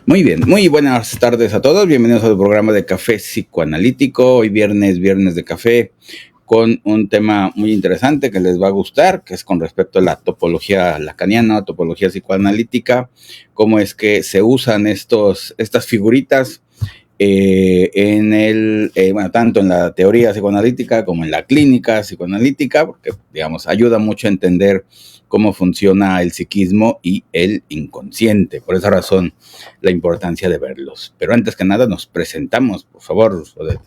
Muy bien, muy buenas tardes a todos. Bienvenidos al programa de Café Psicoanalítico. Hoy viernes de café, con un tema muy interesante que les va a gustar, que es con respecto a la topología lacaniana, topología psicoanalítica, cómo es que se usan estas figuritas tanto en la teoría psicoanalítica como en la clínica psicoanalítica, porque, digamos, ayuda mucho a entender cómo funciona el psiquismo y el inconsciente. Por esa razón, la importancia de verlos. Pero antes que nada, nos presentamos, por favor, Odette.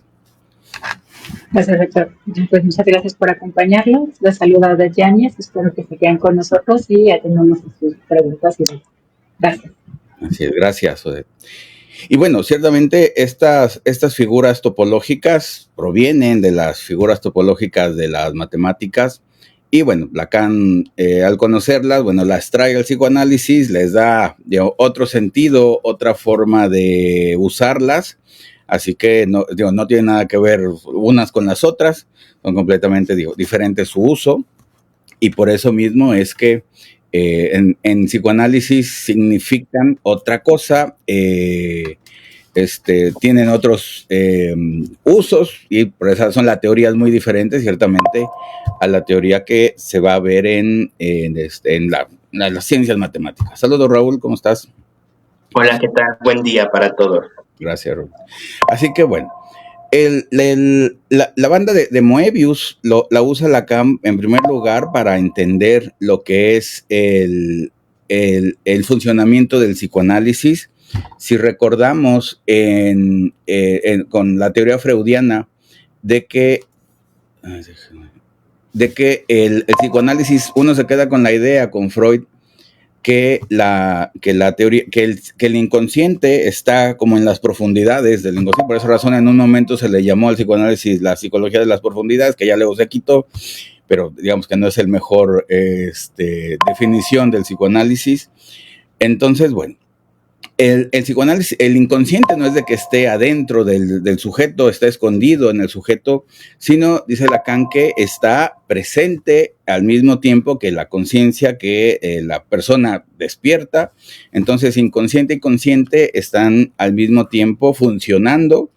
Gracias, doctor. Pues muchas gracias por acompañarnos. Les saluda Odette Yáñez. Espero que se queden con nosotros y atendamos a sus preguntas y dudas. Gracias. Así es, gracias, Odette. Y bueno, ciertamente estas figuras topológicas provienen de las figuras topológicas de las matemáticas. Y bueno, Lacan, al conocerlas, bueno, las trae al psicoanálisis, les da otro sentido, otra forma de usarlas. Así que no tiene nada que ver unas con las otras, son completamente diferentes su uso. Y por eso mismo es que en psicoanálisis significan otra cosa, tienen otros usos, y por eso son las teorías muy diferentes, ciertamente, a la teoría que se va a ver en las ciencias matemáticas. Saludos, Raúl, ¿cómo estás? Hola, ¿qué tal? Buen día para todos. Gracias, Raúl. Así que bueno, la banda de Moebius la usa Lacan en primer lugar para entender lo que es el funcionamiento del psicoanálisis. Si recordamos con la teoría freudiana de que el psicoanálisis, uno se queda con la idea, con Freud, que la teoría, que el inconsciente está como en las profundidades del inconsciente. Por esa razón, en un momento se le llamó al psicoanálisis la psicología de las profundidades, que ya luego se quitó, pero digamos que no es el mejor definición del psicoanálisis. Entonces, bueno, el psicoanálisis, el inconsciente no es de que esté adentro del sujeto, está escondido en el sujeto, sino, dice Lacan, que está presente al mismo tiempo que la conciencia, que la persona despierta. Entonces, inconsciente y consciente están al mismo tiempo funcionando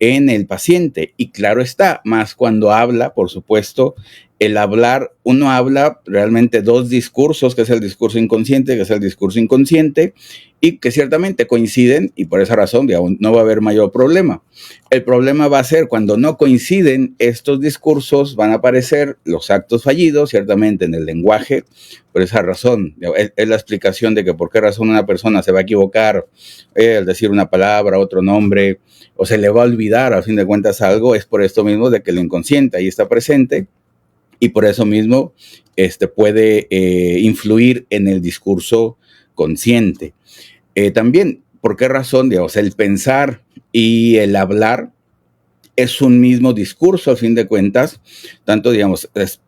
en el paciente. Y claro está, más cuando habla, por supuesto, el hablar, uno habla realmente dos discursos, que es el discurso inconsciente, que es el discurso inconsciente, y que ciertamente coinciden, y por esa razón no va a haber mayor problema. El problema va a ser cuando no coinciden estos discursos, van a aparecer los actos fallidos, ciertamente en el lenguaje. Por esa razón, es la explicación de que por qué razón una persona se va a equivocar al decir una palabra, otro nombre, o se le va a olvidar a fin de cuentas algo, es por esto mismo de que el inconsciente ahí está presente, y por eso mismo puede influir en el discurso consciente. También, ¿por qué razón? El pensar y el hablar es un mismo discurso, a fin de cuentas. Tanto,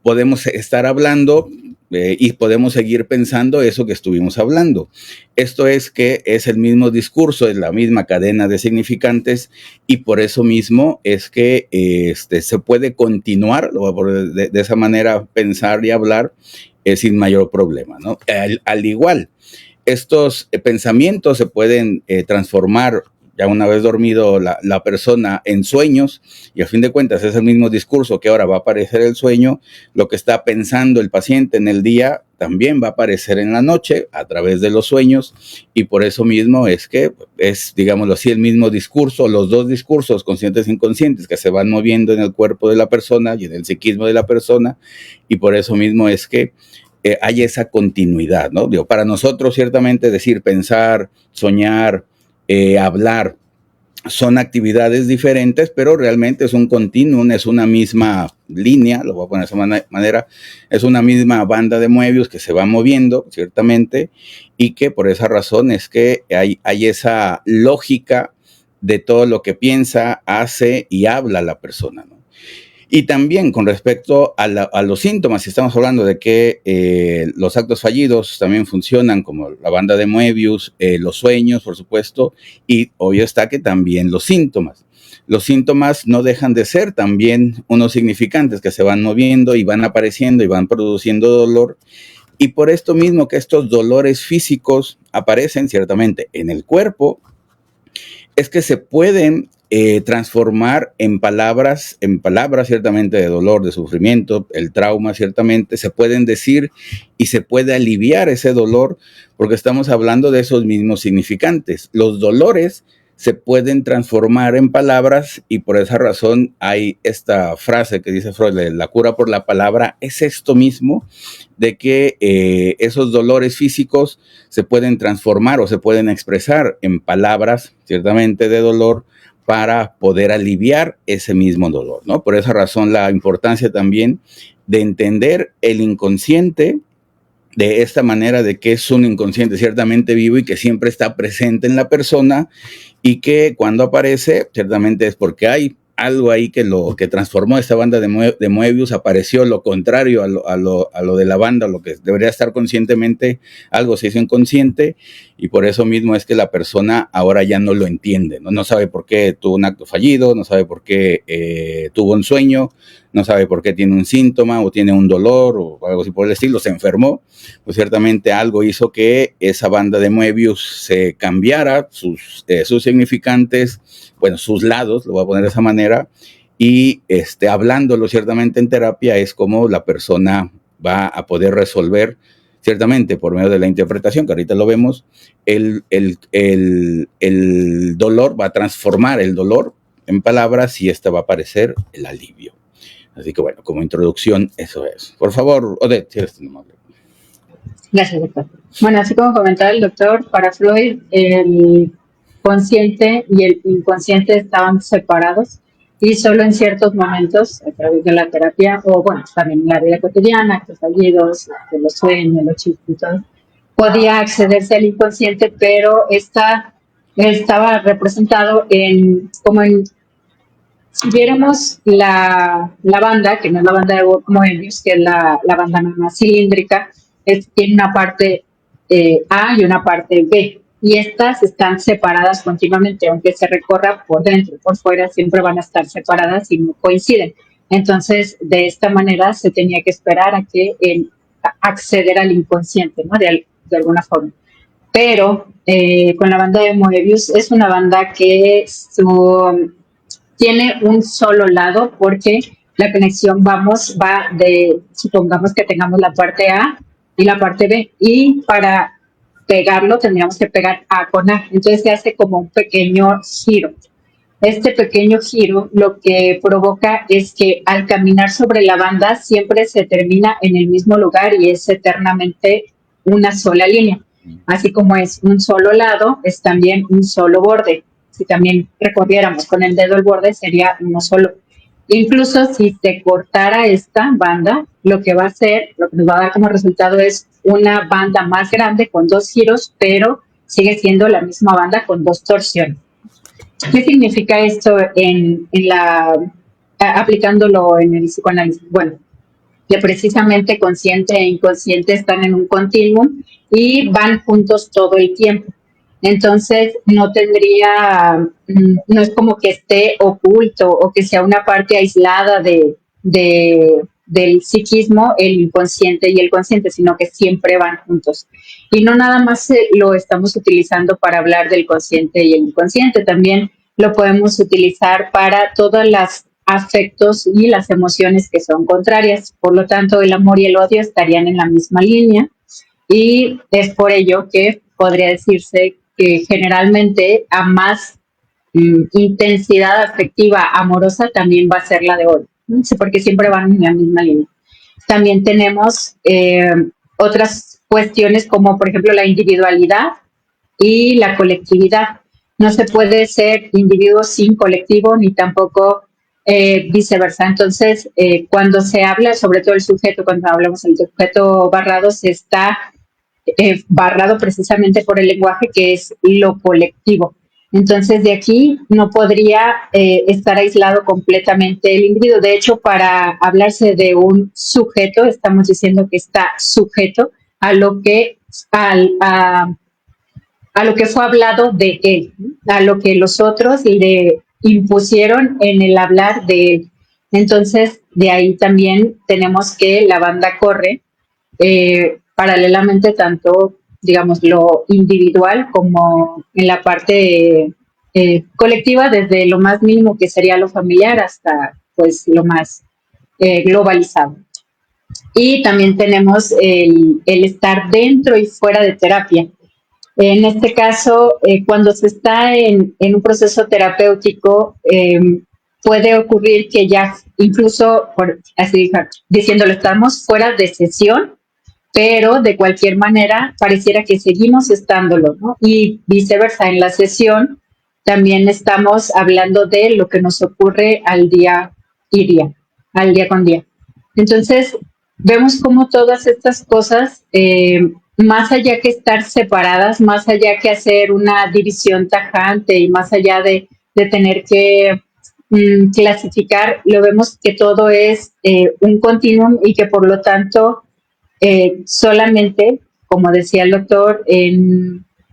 podemos estar hablando y podemos seguir pensando eso que estuvimos hablando. Esto es que es el mismo discurso, es la misma cadena de significantes, y por eso mismo es que se puede continuar de esa manera, pensar y hablar sin mayor problema, ¿no? Al igual, estos pensamientos se pueden transformar ya una vez dormido la persona en sueños, y a fin de cuentas es el mismo discurso que ahora va a aparecer el sueño. Lo que está pensando el paciente en el día también va a aparecer en la noche a través de los sueños, y por eso mismo es que es, digámoslo así, el mismo discurso, los dos discursos conscientes e inconscientes que se van moviendo en el cuerpo de la persona y en el psiquismo de la persona, y por eso mismo es que hay esa continuidad, ¿no? Para nosotros, ciertamente, decir, pensar, soñar, hablar, son actividades diferentes, pero realmente es un continuum, es una misma línea, lo voy a poner de esa manera, es una misma banda de Moebius que se va moviendo, ciertamente, y que por esa razón es que hay esa lógica de todo lo que piensa, hace y habla la persona, ¿no? Y también con respecto a los síntomas, si estamos hablando de que los actos fallidos también funcionan como la banda de Moebius, los sueños, por supuesto, y obvio está que también los síntomas. Los síntomas no dejan de ser también unos significantes que se van moviendo y van apareciendo y van produciendo dolor, Y por esto mismo que estos dolores físicos aparecen ciertamente en el cuerpo, es que se pueden transformar en palabras ciertamente de dolor, de sufrimiento, el trauma ciertamente, se pueden decir y se puede aliviar ese dolor porque estamos hablando de esos mismos significantes. Los dolores se pueden transformar en palabras y por esa razón hay esta frase que dice Freud, la cura por la palabra, es esto mismo, de que esos dolores físicos se pueden transformar o se pueden expresar en palabras, ciertamente de dolor, para poder aliviar ese mismo dolor, ¿no? Por esa razón la importancia también de entender el inconsciente de esta manera, de que es un inconsciente ciertamente vivo y que siempre está presente en la persona y que cuando aparece ciertamente es porque hay algo ahí que lo que transformó esta banda de Moebius, apareció lo contrario a lo de la banda, lo que debería estar conscientemente, algo se hizo inconsciente y por eso mismo es que la persona ahora ya no lo entiende, no sabe por qué tuvo un acto fallido, no sabe por qué tuvo un sueño, no sabe por qué tiene un síntoma o tiene un dolor o algo así por el estilo, se enfermó, pues ciertamente algo hizo que esa banda de Moebius se cambiara, sus significantes, bueno, sus lados, lo voy a poner de esa manera, y hablándolo ciertamente en terapia es como la persona va a poder resolver, ciertamente por medio de la interpretación, que ahorita lo vemos, el dolor, va a transformar el dolor en palabras y va a aparecer el alivio. Así que bueno, como introducción, eso es. Por favor, Odette, si eres tan amable. Gracias, doctor. Bueno, así como comentaba el doctor, para Freud el consciente y el inconsciente estaban separados y solo en ciertos momentos, a través de la terapia, o bueno, también en la vida cotidiana, actos fallidos, de los sueños, los chistes y todo, podía accederse al inconsciente, pero estaba representado como en, si viéramos la banda, que no es la banda de Moebius, que es la banda más cilíndrica, tiene una parte A y una parte B. Y estas están separadas continuamente, aunque se recorra por dentro, por fuera, siempre van a estar separadas y no coinciden. Entonces, de esta manera se tenía que esperar a que acceder al inconsciente, ¿no? De alguna forma. Pero con la banda de Moebius es una banda que tiene un solo lado porque la conexión va de, supongamos que tengamos la parte A y la parte B, y para pegarlo tendríamos que pegar A con A. Entonces se hace como un pequeño giro. Este pequeño giro lo que provoca es que al caminar sobre la banda siempre se termina en el mismo lugar y es eternamente una sola línea. Así como es un solo lado, es también un solo borde. Si también recorriéramos con el dedo el borde, sería uno solo. Incluso si se cortara esta banda, lo que va a hacer, lo que nos va a dar como resultado es una banda más grande con dos giros, pero sigue siendo la misma banda con dos torsiones. ¿Qué significa esto aplicándolo en el psicoanálisis? Bueno, que precisamente consciente e inconsciente están en un continuum y van juntos todo el tiempo. Entonces, no es como que esté oculto o que sea una parte aislada del psiquismo, el inconsciente y el consciente, sino que siempre van juntos. Y no nada más lo estamos utilizando para hablar del consciente y el inconsciente, también lo podemos utilizar para todas las afectos y las emociones que son contrarias. Por lo tanto, el amor y el odio estarían en la misma línea y es por ello que podría decirse que generalmente a más intensidad afectiva amorosa también va a ser la de odio, ¿no? Porque siempre van en la misma línea. También tenemos otras cuestiones como por ejemplo la individualidad y la colectividad. No se puede ser individuo sin colectivo ni tampoco viceversa. Entonces, cuando se habla, sobre todo el sujeto, cuando hablamos del sujeto barrado, se está barrado precisamente por el lenguaje que es lo colectivo. Entonces, de aquí no podría estar aislado completamente el individuo. De hecho, para hablarse de un sujeto, estamos diciendo que está sujeto a lo que a lo que fue hablado de él, a lo que los otros le impusieron en el hablar de él. Entonces, de ahí también tenemos que la banda corre paralelamente tanto, digamos, lo individual como en la parte colectiva, desde lo más mínimo que sería lo familiar hasta pues lo más globalizado. Y también tenemos el estar dentro y fuera de terapia. En este caso, cuando se está en un proceso terapéutico, puede ocurrir que ya incluso, por así diciéndolo, estamos fuera de sesión, pero de cualquier manera pareciera que seguimos estándolo, ¿no? Y viceversa, en la sesión también estamos hablando de lo que nos ocurre al día y día, al día con día. Entonces, vemos cómo todas estas cosas, más allá que estar separadas, más allá que hacer una división tajante y más allá de tener que clasificar, lo vemos que todo es un continuum y que por lo tanto solamente, como decía el doctor,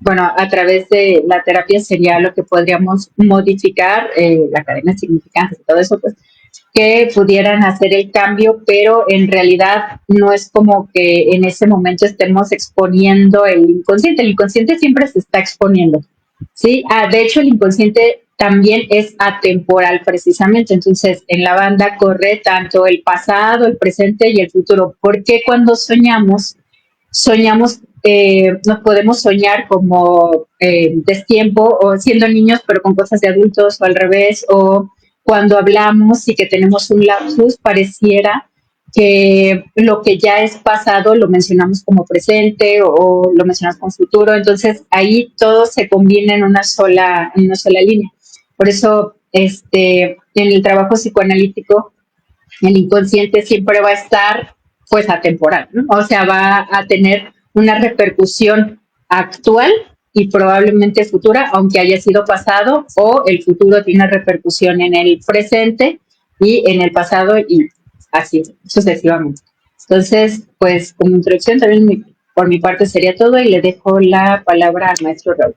bueno, a través de la terapia sería lo que podríamos modificar, la cadena de significantes y todo eso, pues, que pudieran hacer el cambio, pero en realidad no es como que en ese momento estemos exponiendo el inconsciente siempre se está exponiendo, ¿sí? De hecho, el inconsciente también es atemporal precisamente, entonces en la banda corre tanto el pasado, el presente y el futuro, porque cuando soñamos, nos podemos soñar como destiempo o siendo niños pero con cosas de adultos o al revés, o cuando hablamos y que tenemos un lapsus, pareciera que lo que ya es pasado lo mencionamos como presente o lo mencionamos como futuro, entonces ahí todo se combina en una sola línea. Por eso, en el trabajo psicoanalítico, el inconsciente siempre va a estar pues atemporal, ¿no? O sea, va a tener una repercusión actual y probablemente futura, aunque haya sido pasado, o el futuro tiene repercusión en el presente y en el pasado y así sucesivamente. Entonces, pues como introducción también por mi parte sería todo y le dejo la palabra al maestro Raúl.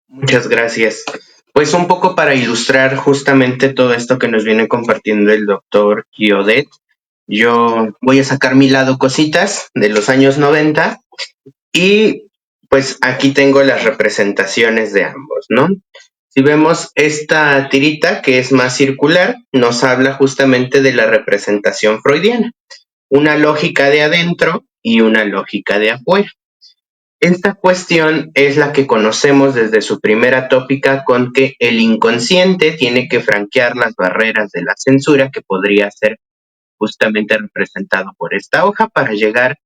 Muchas gracias. Pues un poco para ilustrar justamente todo esto que nos viene compartiendo el doctor Kiodet, yo voy a sacar mi lado cositas de los años 90 y pues aquí tengo las representaciones de ambos, ¿no? Si vemos esta tirita que es más circular, nos habla justamente de la representación freudiana, una lógica de adentro y una lógica de afuera. Esta cuestión es la que conocemos desde su primera tópica con que el inconsciente tiene que franquear las barreras de la censura que podría ser justamente representado por esta hoja para llegar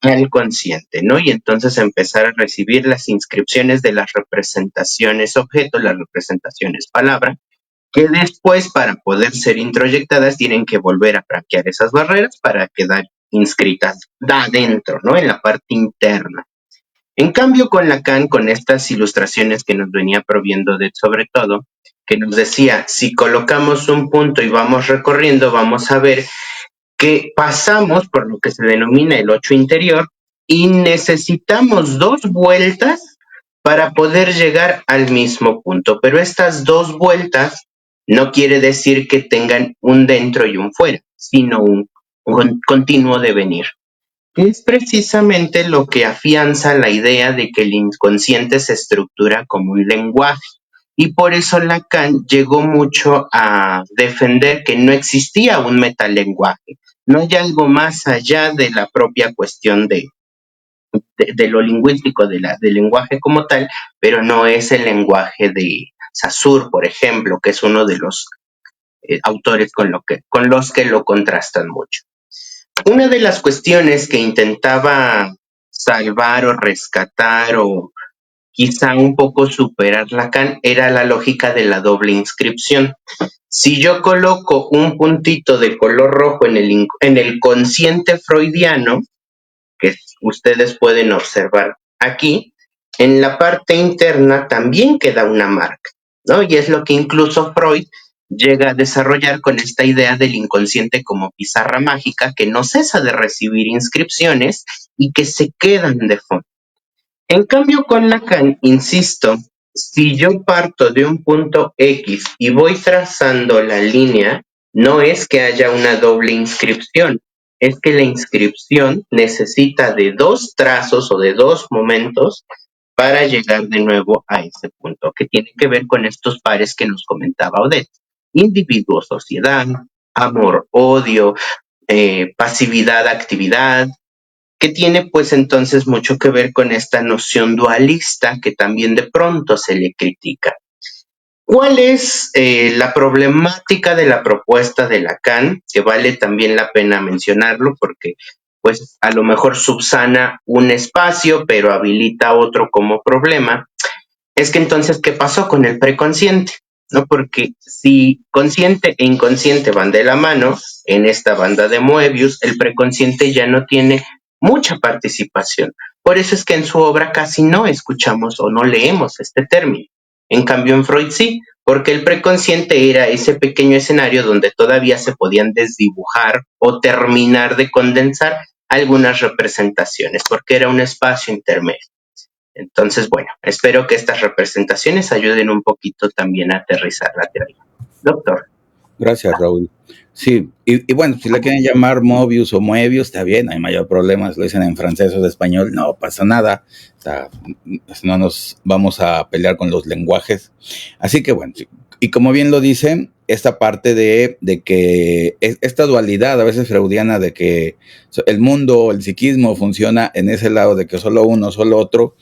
al consciente, ¿no? Y entonces empezar a recibir las inscripciones de las representaciones objeto, las representaciones palabra, que después para poder ser introyectadas tienen que volver a franquear esas barreras para quedar inscritas adentro, ¿no? En la parte interna. En cambio, con Lacan, con estas ilustraciones que nos venía proviendo de sobre todo, que nos decía, si colocamos un punto y vamos recorriendo, vamos a ver que pasamos por lo que se denomina el ocho interior y necesitamos dos vueltas para poder llegar al mismo punto. Pero estas dos vueltas no quiere decir que tengan un dentro y un fuera, sino un continuo devenir, que es precisamente lo que afianza la idea de que el inconsciente se estructura como un lenguaje. Y por eso Lacan llegó mucho a defender que no existía un metalenguaje, no hay algo más allá de la propia cuestión de lo lingüístico, del lenguaje como tal, pero no es el lenguaje de Saussure, por ejemplo, que es uno de los autores con los que lo contrastan mucho. Una de las cuestiones que intentaba salvar o rescatar o quizá un poco superar Lacan era la lógica de la doble inscripción. Si yo coloco un puntito de color rojo en el consciente freudiano, que ustedes pueden observar aquí, en la parte interna también queda una marca, ¿no? Y es lo que incluso Freud llega a desarrollar con esta idea del inconsciente como pizarra mágica que no cesa de recibir inscripciones y que se quedan de fondo. En cambio, con Lacan, insisto, si yo parto de un punto X y voy trazando la línea, no es que haya una doble inscripción, es que la inscripción necesita de 2 trazos o de 2 momentos para llegar de nuevo a ese punto, que tiene que ver con estos pares que nos comentaba Odette. Individuo, sociedad, amor, odio, pasividad, actividad, que tiene pues entonces mucho que ver con esta noción dualista que también de pronto se le critica. ¿Cuál es la problemática de la propuesta de Lacan? Que vale también la pena mencionarlo porque pues a lo mejor subsana un espacio pero habilita otro como problema. Es que entonces, ¿qué pasó con el preconsciente? ¿No? Porque si consciente e inconsciente van de la mano en esta banda de Moebius, el preconsciente ya no tiene mucha participación. Por eso es que en su obra casi no escuchamos o no leemos este término. En cambio, en Freud sí, porque el preconsciente era ese pequeño escenario donde todavía se podían desdibujar o terminar de condensar algunas representaciones, porque era un espacio intermedio. Entonces, bueno, espero que estas representaciones ayuden un poquito también a aterrizar la teoría. Doctor. Gracias, Raúl. Sí, y bueno, si le quieren llamar Mobius o Moebius, está bien, no hay mayor problema, si lo dicen en francés o en español, no pasa nada, no nos vamos a pelear con los lenguajes. Así que bueno, sí. Y como bien lo dicen, esta parte de que esta dualidad a veces freudiana de que el mundo, el psiquismo funciona en ese lado de que solo uno, solo otro,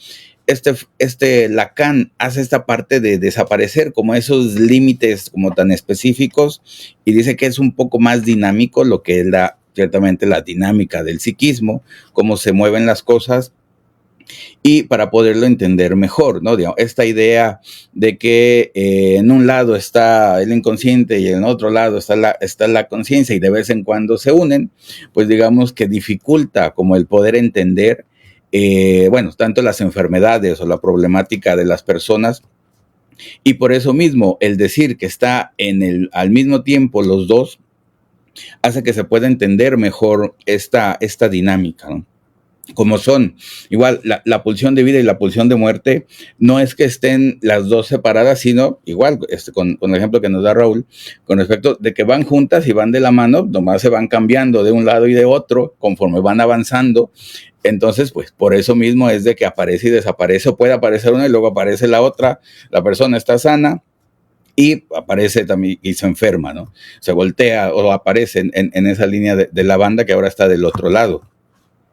Lacan hace esta parte de desaparecer como esos límites como tan específicos y dice que es un poco más dinámico lo que es ciertamente la dinámica del psiquismo, cómo se mueven las cosas y para poderlo entender mejor, ¿no? Digamos, esta idea de que en un lado está el inconsciente y en otro lado está la conciencia y de vez en cuando se unen, pues digamos que dificulta como el poder entender bueno, tanto las enfermedades o la problemática de las personas, y por eso mismo el decir que está al mismo tiempo los dos hace que se pueda entender mejor esta dinámica, ¿no? Como son, igual la pulsión de vida y la pulsión de muerte, no es que estén las dos separadas, sino igual, con el ejemplo que nos da Raúl, con respecto de que van juntas y van de la mano, nomás se van cambiando de un lado y de otro conforme van avanzando. Entonces, pues por eso mismo es de que aparece y desaparece, o puede aparecer una y luego aparece la otra, la persona está sana y aparece también y se enferma, ¿no? Se voltea o aparece en esa línea de la banda que ahora está del otro lado.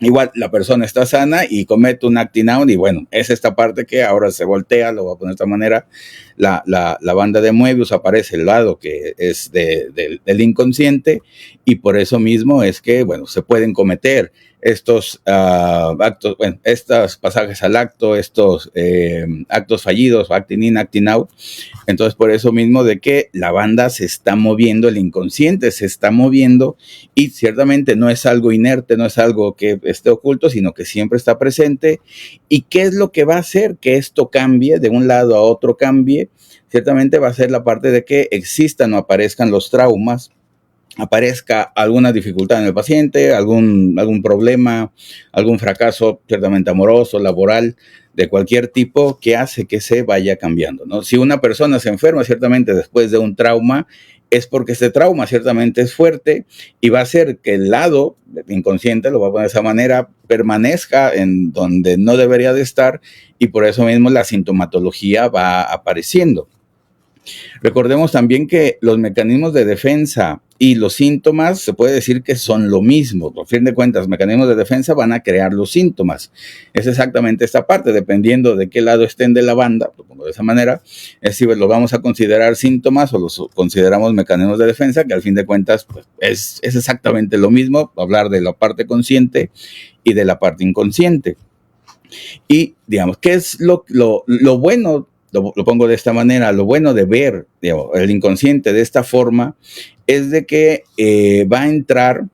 Igual la persona está sana y comete un acting out y bueno, es esta parte que ahora se voltea, lo voy a poner de esta manera, la banda de Moebius aparece el lado que es del inconsciente y por eso mismo es que, bueno, se pueden cometer estos actos, bueno, estos pasajes al acto, estos actos fallidos, acting in, acting out. Entonces, por eso mismo de que la banda se está moviendo, el inconsciente se está moviendo y ciertamente no es algo inerte, no es algo que esté oculto, sino que siempre está presente. ¿Y qué es lo que va a hacer que esto cambie, de un lado a otro cambie? Ciertamente va a ser la parte de que existan o aparezcan los traumas, aparezca alguna dificultad en el paciente, algún problema, algún fracaso ciertamente amoroso, laboral, de cualquier tipo que hace que se vaya cambiando, ¿no? Si una persona se enferma ciertamente después de un trauma, es porque este trauma ciertamente es fuerte y va a hacer que el lado inconsciente, lo voy a poner de esa manera, permanezca en donde no debería de estar y por eso mismo la sintomatología va apareciendo. Recordemos también que los mecanismos de defensa y los síntomas se puede decir que son lo mismo. Por fin de cuentas, los mecanismos de defensa van a crear los síntomas. Es exactamente esta parte, dependiendo de qué lado estén de la banda, lo pongo de esa manera, es si lo vamos a considerar síntomas o los consideramos mecanismos de defensa, que al fin de cuentas pues, es exactamente lo mismo, hablar de la parte consciente y de la parte inconsciente. Y digamos, ¿qué es lo bueno? Lo pongo de esta manera, lo bueno de ver, digamos, el inconsciente de esta forma es de que va a entrar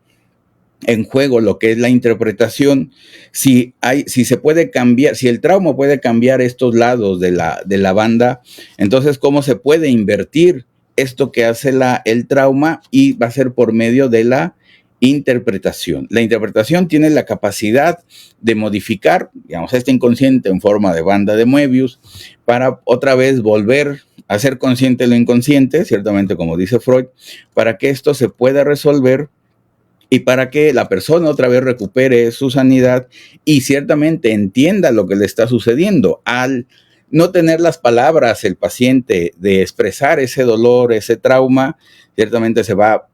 en juego lo que es la interpretación, si se puede cambiar, si el trauma puede cambiar estos lados de la banda, entonces cómo se puede invertir esto que hace el trauma y va a ser por medio de la interpretación. La interpretación tiene la capacidad de modificar, digamos, este inconsciente en forma de banda de Moebius para otra vez volver a ser consciente de lo inconsciente, ciertamente como dice Freud, para que esto se pueda resolver y para que la persona otra vez recupere su sanidad y ciertamente entienda lo que le está sucediendo. Al no tener las palabras el paciente de expresar ese dolor, ese trauma, ciertamente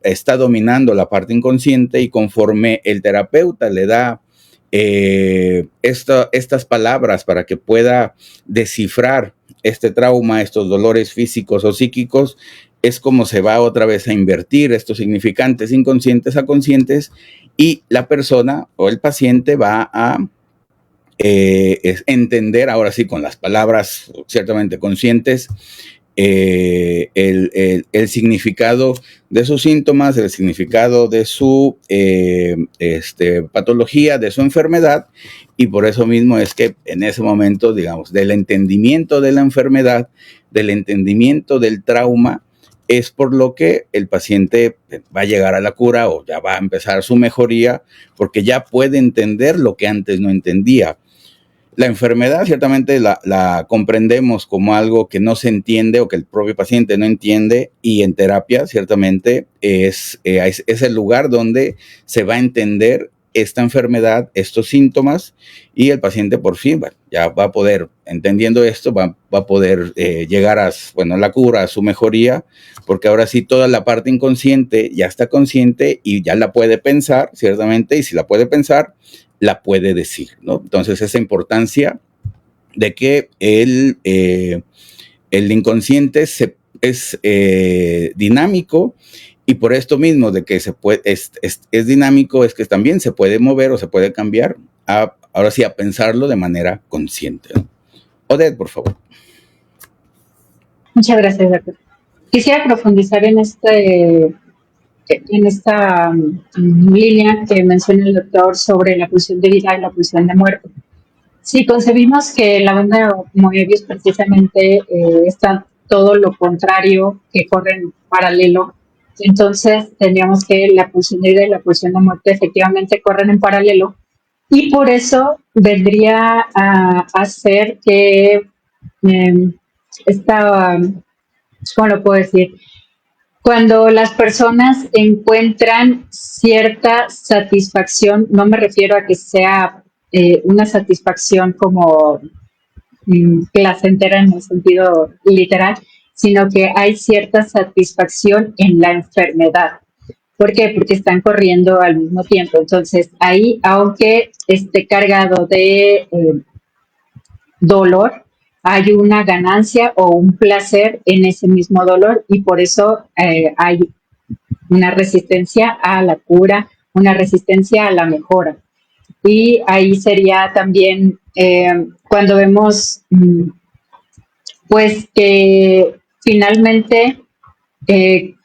está dominando la parte inconsciente, y conforme el terapeuta le da estas palabras para que pueda descifrar este trauma, estos dolores físicos o psíquicos, es como se va otra vez a invertir estos significantes inconscientes a conscientes, y la persona o el paciente va a entender, ahora sí, con las palabras ciertamente conscientes, el significado de sus síntomas, el significado de su patología, de su enfermedad, y por eso mismo es que en ese momento, digamos, del entendimiento de la enfermedad, del entendimiento del trauma, es por lo que el paciente va a llegar a la cura o ya va a empezar su mejoría, porque ya puede entender lo que antes no entendía. La enfermedad ciertamente la comprendemos como algo que no se entiende o que el propio paciente no entiende, y en terapia ciertamente es el lugar donde se va a entender esta enfermedad, estos síntomas, y el paciente por fin ya va a poder, entendiendo esto, va a poder llegar a la cura, a su mejoría, porque ahora sí toda la parte inconsciente ya está consciente y ya la puede pensar, ciertamente, y si la puede pensar, la puede decir, ¿no? Entonces, esa importancia de que el inconsciente es dinámico, y por esto mismo de que es dinámico, es que también se puede mover o se puede cambiar ahora sí a pensarlo de manera consciente, ¿no? Odette, por favor. Muchas gracias, doctor. Quisiera profundizar en esta línea que menciona el doctor sobre la pulsión de vida y la pulsión de muerte. Si concebimos que la banda Moebius precisamente está todo lo contrario, que corre en paralelo, entonces tendríamos que la pulsión de vida y la pulsión de muerte efectivamente corren en paralelo, y por eso vendría a hacer que ¿cómo lo puedo decir? Cuando las personas encuentran cierta satisfacción, no me refiero a que sea una satisfacción como placentera en el sentido literal, sino que hay cierta satisfacción en la enfermedad. ¿Por qué? Porque están corriendo al mismo tiempo. Entonces, ahí, aunque esté cargado de dolor, hay una ganancia o un placer en ese mismo dolor, y por eso hay una resistencia a la cura, una resistencia a la mejora. Y ahí sería también cuando vemos pues que finalmente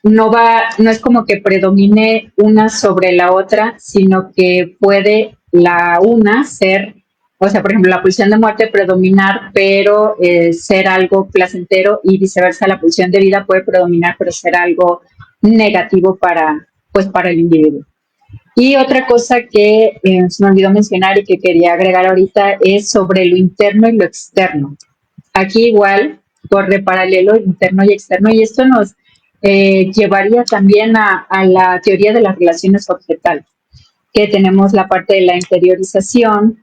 no es como que predomine una sobre la otra, sino que puede la una ser, o sea, por ejemplo, la pulsión de muerte predominar, pero ser algo placentero, y viceversa, la pulsión de vida puede predominar, pero ser algo negativo para el individuo. Y otra cosa que se me olvidó mencionar y que quería agregar ahorita es sobre lo interno y lo externo. Aquí igual corre paralelo interno y externo, y esto nos llevaría también a la teoría de las relaciones objetales, que tenemos la parte de la interiorización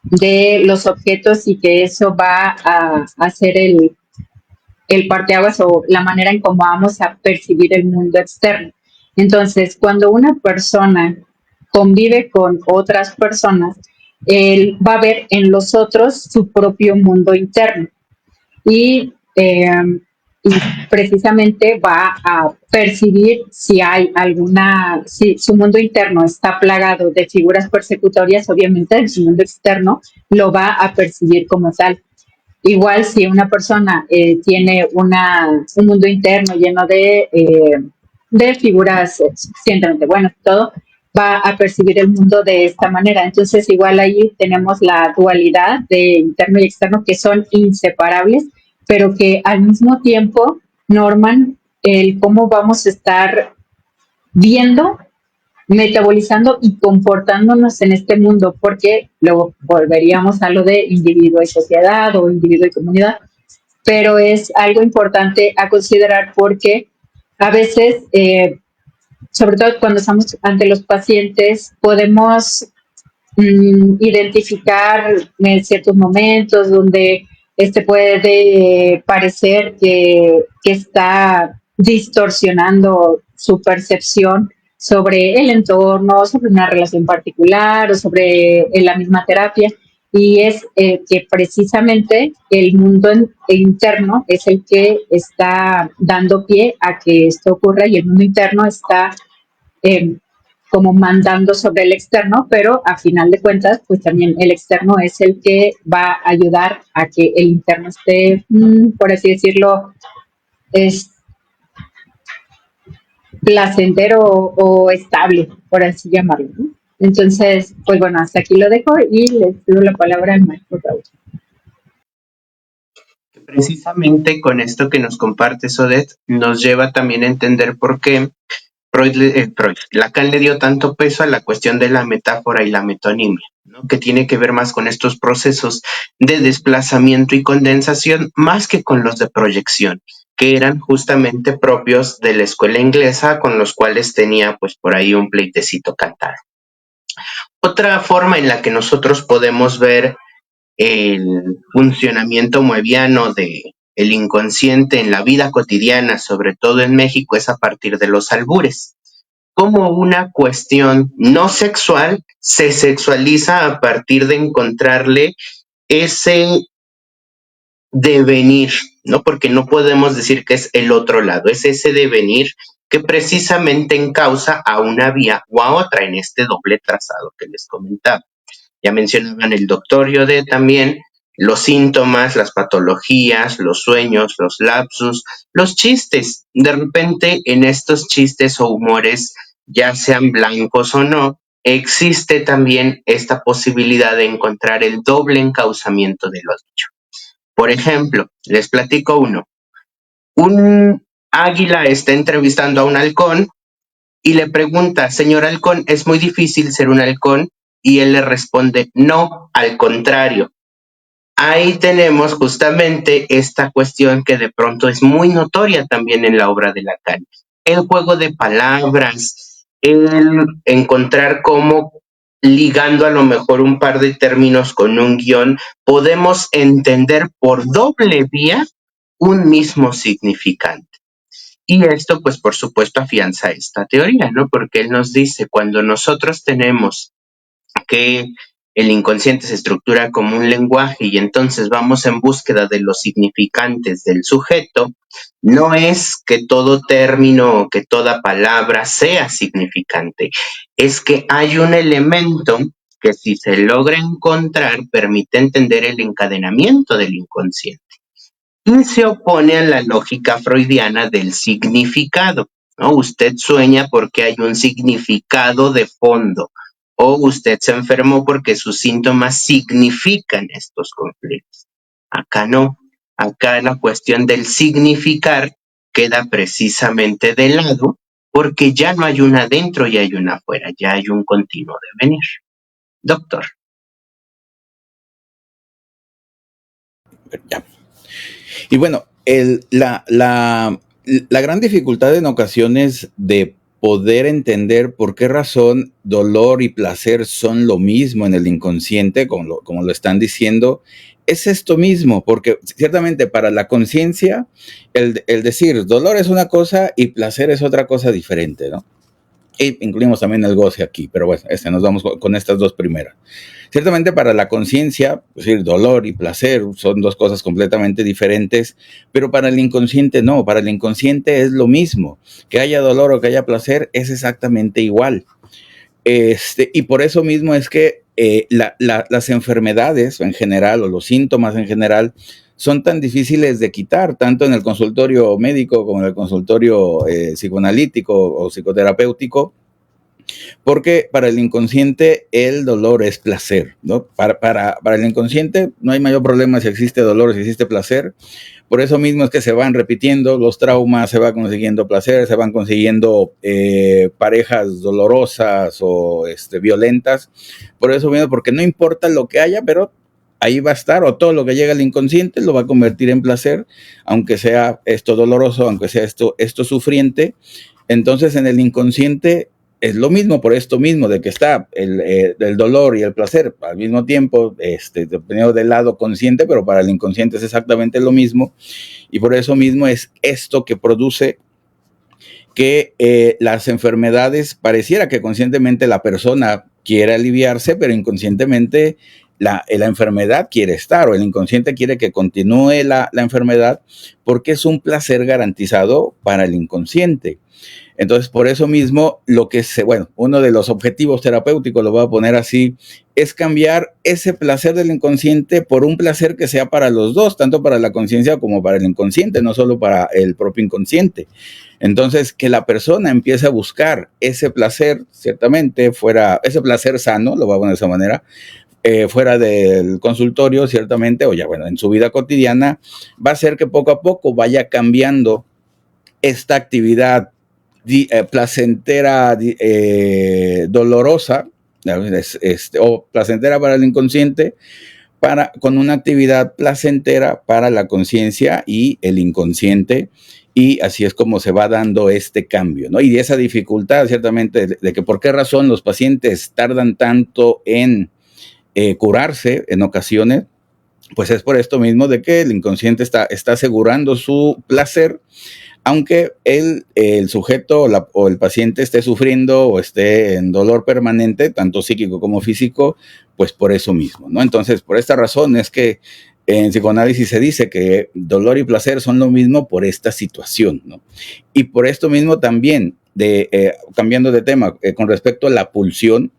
de los objetos, y que eso va a hacer el parteaguas o la manera en cómo vamos a percibir el mundo externo. Entonces, cuando una persona convive con otras personas, él va a ver en los otros su propio mundo interno, y precisamente va a percibir si su mundo interno está plagado de figuras persecutorias. Obviamente en su mundo externo lo va a percibir como tal. Igual si una persona tiene un mundo interno lleno de figuras suficientemente buenas y todo, va a percibir el mundo de esta manera. Entonces igual ahí tenemos la dualidad de interno y externo, que son inseparables, pero que al mismo tiempo norman el cómo vamos a estar viendo, metabolizando y comportándonos en este mundo, porque luego volveríamos a lo de individuo y sociedad o individuo y comunidad, pero es algo importante a considerar, porque a veces sobre todo cuando estamos ante los pacientes, podemos identificar en ciertos momentos donde puede parecer que está distorsionando su percepción sobre el entorno, sobre una relación particular o sobre la misma terapia. Y es que precisamente el mundo interno es el que está dando pie a que esto ocurra y el mundo interno está eh, como mandando sobre el externo, pero a final de cuentas, pues también el externo es el que va a ayudar a que el interno esté, por así decirlo, es placentero o estable, por así llamarlo, ¿no? Entonces, pues bueno, hasta aquí lo dejo y les doy la palabra al maestro Raúl. Precisamente con esto que nos comparte Sodet, nos lleva también a entender por qué Lacan le dio tanto peso a la cuestión de la metáfora y la metonimia, ¿no? Que tiene que ver más con estos procesos de desplazamiento y condensación, más que con los de proyección, que eran justamente propios de la escuela inglesa, con los cuales tenía pues por ahí un pleitecito cantado. Otra forma en la que nosotros podemos ver el funcionamiento moebiano de el inconsciente en la vida cotidiana, sobre todo en México, es a partir de los albures. Como una cuestión no sexual se sexualiza a partir de encontrarle ese devenir, ¿no? Porque no podemos decir que es el otro lado, es ese devenir que precisamente encausa a una vía o a otra en este doble trazado que les comentaba. Ya mencionaban el doctor Yode también, los síntomas, las patologías, los sueños, los lapsus, los chistes. De repente, en estos chistes o humores, ya sean blancos o no, existe también esta posibilidad de encontrar el doble encauzamiento de lo dicho. Por ejemplo, les platico uno. Un águila está entrevistando a un halcón y le pregunta, señor halcón, ¿es muy difícil ser un halcón? Y él le responde, no, al contrario. Ahí tenemos justamente esta cuestión que de pronto es muy notoria también en la obra de Lacan. El juego de palabras, el encontrar cómo ligando a lo mejor un par de términos con un guión, podemos entender por doble vía un mismo significante. Y esto, pues, por supuesto, afianza esta teoría, ¿no? Porque él nos dice, cuando nosotros tenemos que el inconsciente se estructura como un lenguaje y entonces vamos en búsqueda de los significantes del sujeto, no es que todo término o que toda palabra sea significante, es que hay un elemento que si se logra encontrar permite entender el encadenamiento del inconsciente y se opone a la lógica freudiana del significado, ¿no? Usted sueña porque hay un significado de fondo, o usted se enfermó porque sus síntomas significan estos conflictos. Acá no, acá la cuestión del significar queda precisamente de lado, porque ya no hay una adentro y hay una afuera, ya hay un continuo devenir. Doctor. Ya. Y bueno, la gran dificultad en ocasiones de poder entender por qué razón dolor y placer son lo mismo en el inconsciente, como lo están diciendo, es esto mismo, porque ciertamente para la conciencia el decir dolor es una cosa y placer es otra cosa diferente, ¿no? E incluimos también el goce aquí, pero bueno, nos vamos con estas dos primeras. Ciertamente para la conciencia, es decir, dolor y placer son dos cosas completamente diferentes, pero para el inconsciente no, para el inconsciente es lo mismo. Que haya dolor o que haya placer es exactamente igual. Y por eso mismo es que las enfermedades en general o los síntomas en general son tan difíciles de quitar, tanto en el consultorio médico como en el consultorio psicoanalítico o psicoterapéutico, porque para el inconsciente el dolor es placer, ¿no? Para el inconsciente no hay mayor problema si existe dolor o si existe placer. Por eso mismo es que se van repitiendo los traumas, se va consiguiendo placer, se van consiguiendo parejas dolorosas o violentas. Por eso mismo, porque no importa lo que haya, pero ahí va a estar, o todo lo que llega al inconsciente lo va a convertir en placer, aunque sea esto doloroso, aunque sea esto sufriente. Entonces en el inconsciente es lo mismo, por esto mismo, de que está el dolor y el placer al mismo tiempo, dependiendo del lado consciente, pero para el inconsciente es exactamente lo mismo, y por eso mismo es esto que produce que las enfermedades, pareciera que conscientemente la persona quiere aliviarse, pero inconscientemente la enfermedad quiere estar, o el inconsciente quiere que continúe la enfermedad, porque es un placer garantizado para el inconsciente. Entonces, por eso mismo, uno de los objetivos terapéuticos, lo voy a poner así, es cambiar ese placer del inconsciente por un placer que sea para los dos, tanto para la conciencia como para el inconsciente, no solo para el propio inconsciente. Entonces, que la persona empiece a buscar ese placer, ciertamente, ese placer sano, lo voy a poner de esa manera, fuera del consultorio, ciertamente, o ya, en su vida cotidiana, va a ser que poco a poco vaya cambiando esta actividad placentera, dolorosa, o placentera para el inconsciente, con una actividad placentera para la conciencia y el inconsciente, y así es como se va dando este cambio, ¿no? Y esa dificultad, ciertamente, de que por qué razón los pacientes tardan tanto en curarse en ocasiones, pues es por esto mismo de que el inconsciente está asegurando su placer, aunque el sujeto o el paciente esté sufriendo o esté en dolor permanente, tanto psíquico como físico, pues por eso mismo, ¿no? Entonces, por esta razón es que en psicoanálisis se dice que dolor y placer son lo mismo por esta situación, ¿no? Y por esto mismo también, cambiando de tema, con respecto a la pulsión,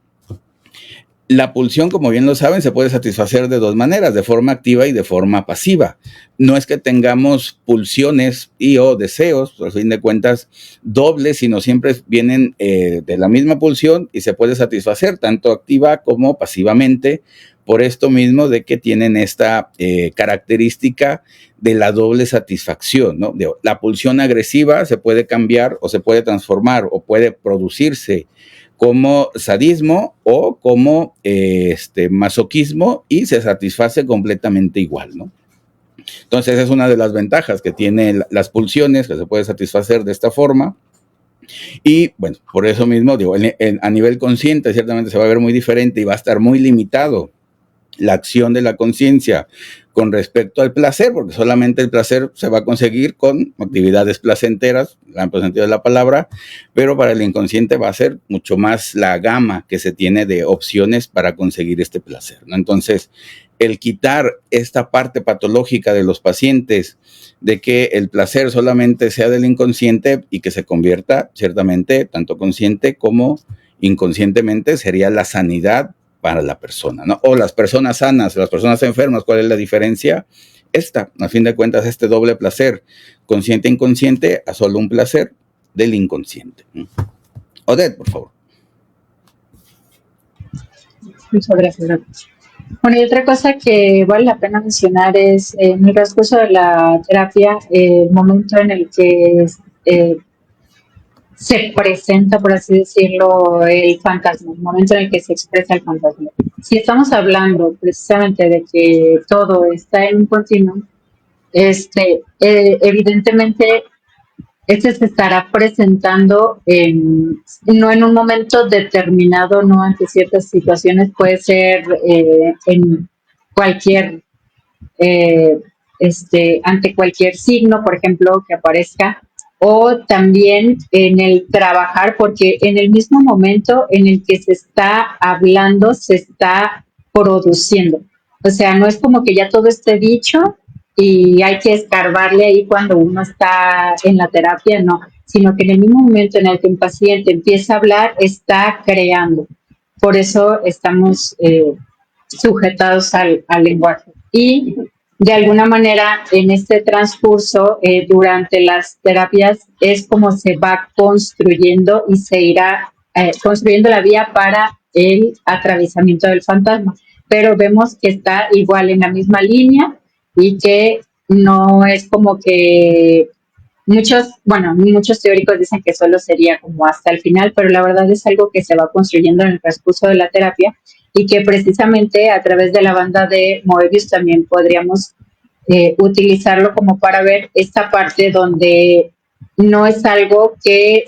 como bien lo saben, se puede satisfacer de dos maneras, de forma activa y de forma pasiva. No es que tengamos pulsiones o deseos, al fin de cuentas, dobles, sino siempre vienen de la misma pulsión y se puede satisfacer tanto activa como pasivamente, por esto mismo de que tienen esta característica de la doble satisfacción, ¿no? La pulsión agresiva se puede cambiar o se puede transformar o puede producirse como sadismo o como masoquismo, y se satisface completamente igual, ¿no? Entonces es una de las ventajas que tienen las pulsiones, que se puede satisfacer de esta forma. Y bueno, por eso mismo digo, a nivel consciente ciertamente se va a ver muy diferente y va a estar muy limitado la acción de la conciencia con respecto al placer, porque solamente el placer se va a conseguir con actividades placenteras, en el amplio sentido de la palabra, pero para el inconsciente va a ser mucho más la gama que se tiene de opciones para conseguir este placer, ¿no? Entonces, el quitar esta parte patológica de los pacientes, de que el placer solamente sea del inconsciente y que se convierta ciertamente, tanto consciente como inconscientemente, sería la sanidad para la persona, ¿no? O las personas sanas, las personas enfermas, ¿cuál es la diferencia? A fin de cuentas, este doble placer, consciente e inconsciente, a solo un placer del inconsciente. Odette, por favor. Muchas gracias, doctor. Bueno, y otra cosa que vale la pena mencionar es, en el transcurso de la terapia, el momento en el que se presenta, por así decirlo, el fantasma, el momento en el que se expresa el fantasma. Si estamos hablando precisamente de que todo está en un continuum, evidentemente se estará presentando no en un momento determinado, no ante ciertas situaciones, puede ser en cualquier, ante cualquier signo, por ejemplo, que aparezca, o también en el trabajar, porque en el mismo momento en el que se está hablando, se está produciendo. O sea, no es como que ya todo esté dicho y hay que escarbarle ahí cuando uno está en la terapia, no, sino que en el mismo momento en el que un paciente empieza a hablar, está creando. Por eso estamos sujetados al lenguaje. Y de alguna manera, en este transcurso, durante las terapias, es como se va construyendo y se irá construyendo la vía para el atravesamiento del fantasma. Pero vemos que está igual en la misma línea y que no es como que muchos teóricos dicen que solo sería como hasta el final, pero la verdad es algo que se va construyendo en el transcurso de la terapia y que precisamente a través de la banda de Moebius también podríamos utilizarlo como para ver esta parte donde no es algo que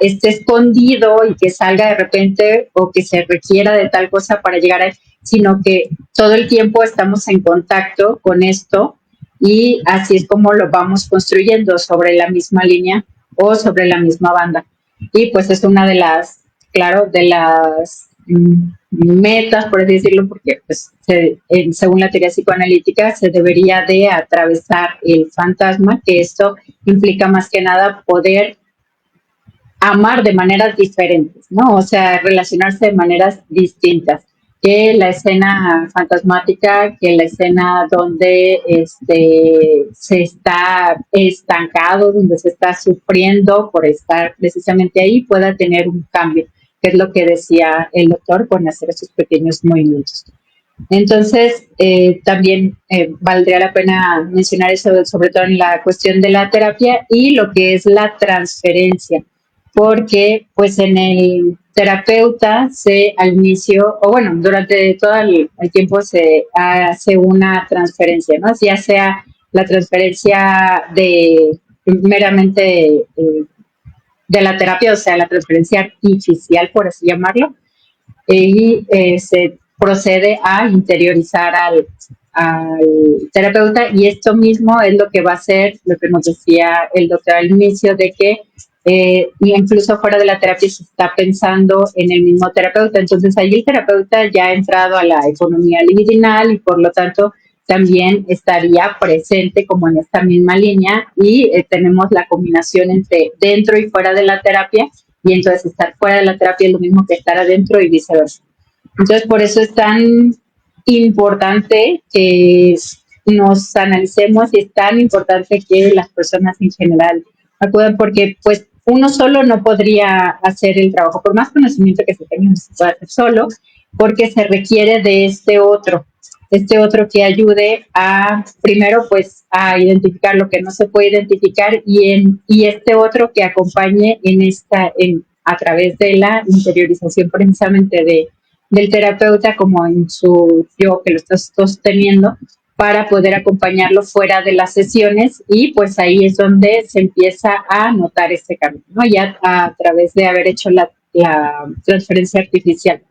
esté escondido y que salga de repente o que se requiera de tal cosa para llegar a él, sino que todo el tiempo estamos en contacto con esto y así es como lo vamos construyendo sobre la misma línea o sobre la misma banda. Y pues es una de las, claro, de las metas, por así decirlo, porque pues, según la teoría psicoanalítica se debería de atravesar el fantasma, que esto implica más que nada poder amar de maneras diferentes, ¿no? O sea, relacionarse de maneras distintas que la escena fantasmática, que la escena donde se está estancado, donde se está sufriendo por estar precisamente ahí, pueda tener un cambio, que es lo que decía el doctor con hacer esos pequeños movimientos. Entonces, también valdría la pena mencionar eso, sobre todo en la cuestión de la terapia y lo que es la transferencia, porque pues en el terapeuta al inicio, o bueno, durante todo el tiempo se hace una transferencia, ¿no? Ya sea la transferencia de meramente de la terapia, o sea, la transferencia artificial, por así llamarlo, y se procede a interiorizar al terapeuta y esto mismo es lo que va a ser lo que nos decía el doctor al inicio de que incluso fuera de la terapia se está pensando en el mismo terapeuta. Entonces ahí el terapeuta ya ha entrado a la economía libidinal y por lo tanto también estaría presente como en esta misma línea y tenemos la combinación entre dentro y fuera de la terapia y entonces estar fuera de la terapia es lo mismo que estar adentro y viceversa. Entonces por eso es tan importante que nos analicemos y es tan importante que las personas en general acudan porque pues uno solo no podría hacer el trabajo, por más conocimiento que se tenga, no se puede hacer solo, porque se requiere de este otro que ayude a, primero, pues, a identificar lo que no se puede identificar y este otro que acompañe a través de la interiorización precisamente del terapeuta como en su yo que lo está sosteniendo para poder acompañarlo fuera de las sesiones y pues ahí es donde se empieza a notar este cambio, ¿no? Ya a través de haber hecho la transferencia artificial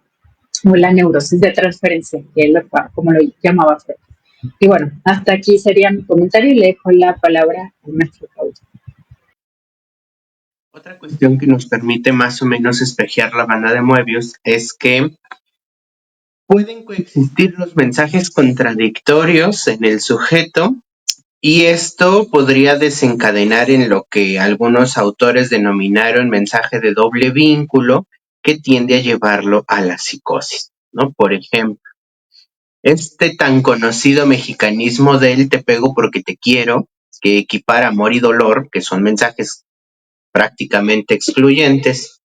o la neurosis de transferencia, que es como lo llamaba Freud. Y bueno, hasta aquí sería mi comentario y le dejo la palabra al maestro Claudio. Otra cuestión que nos permite más o menos espejear la banda de Moebius es que pueden coexistir los mensajes contradictorios en el sujeto y esto podría desencadenar en lo que algunos autores denominaron mensaje de doble vínculo que tiende a llevarlo a la psicosis, ¿no? Por ejemplo, este tan conocido mexicanismo del te pego porque te quiero, que equipara amor y dolor, que son mensajes prácticamente excluyentes,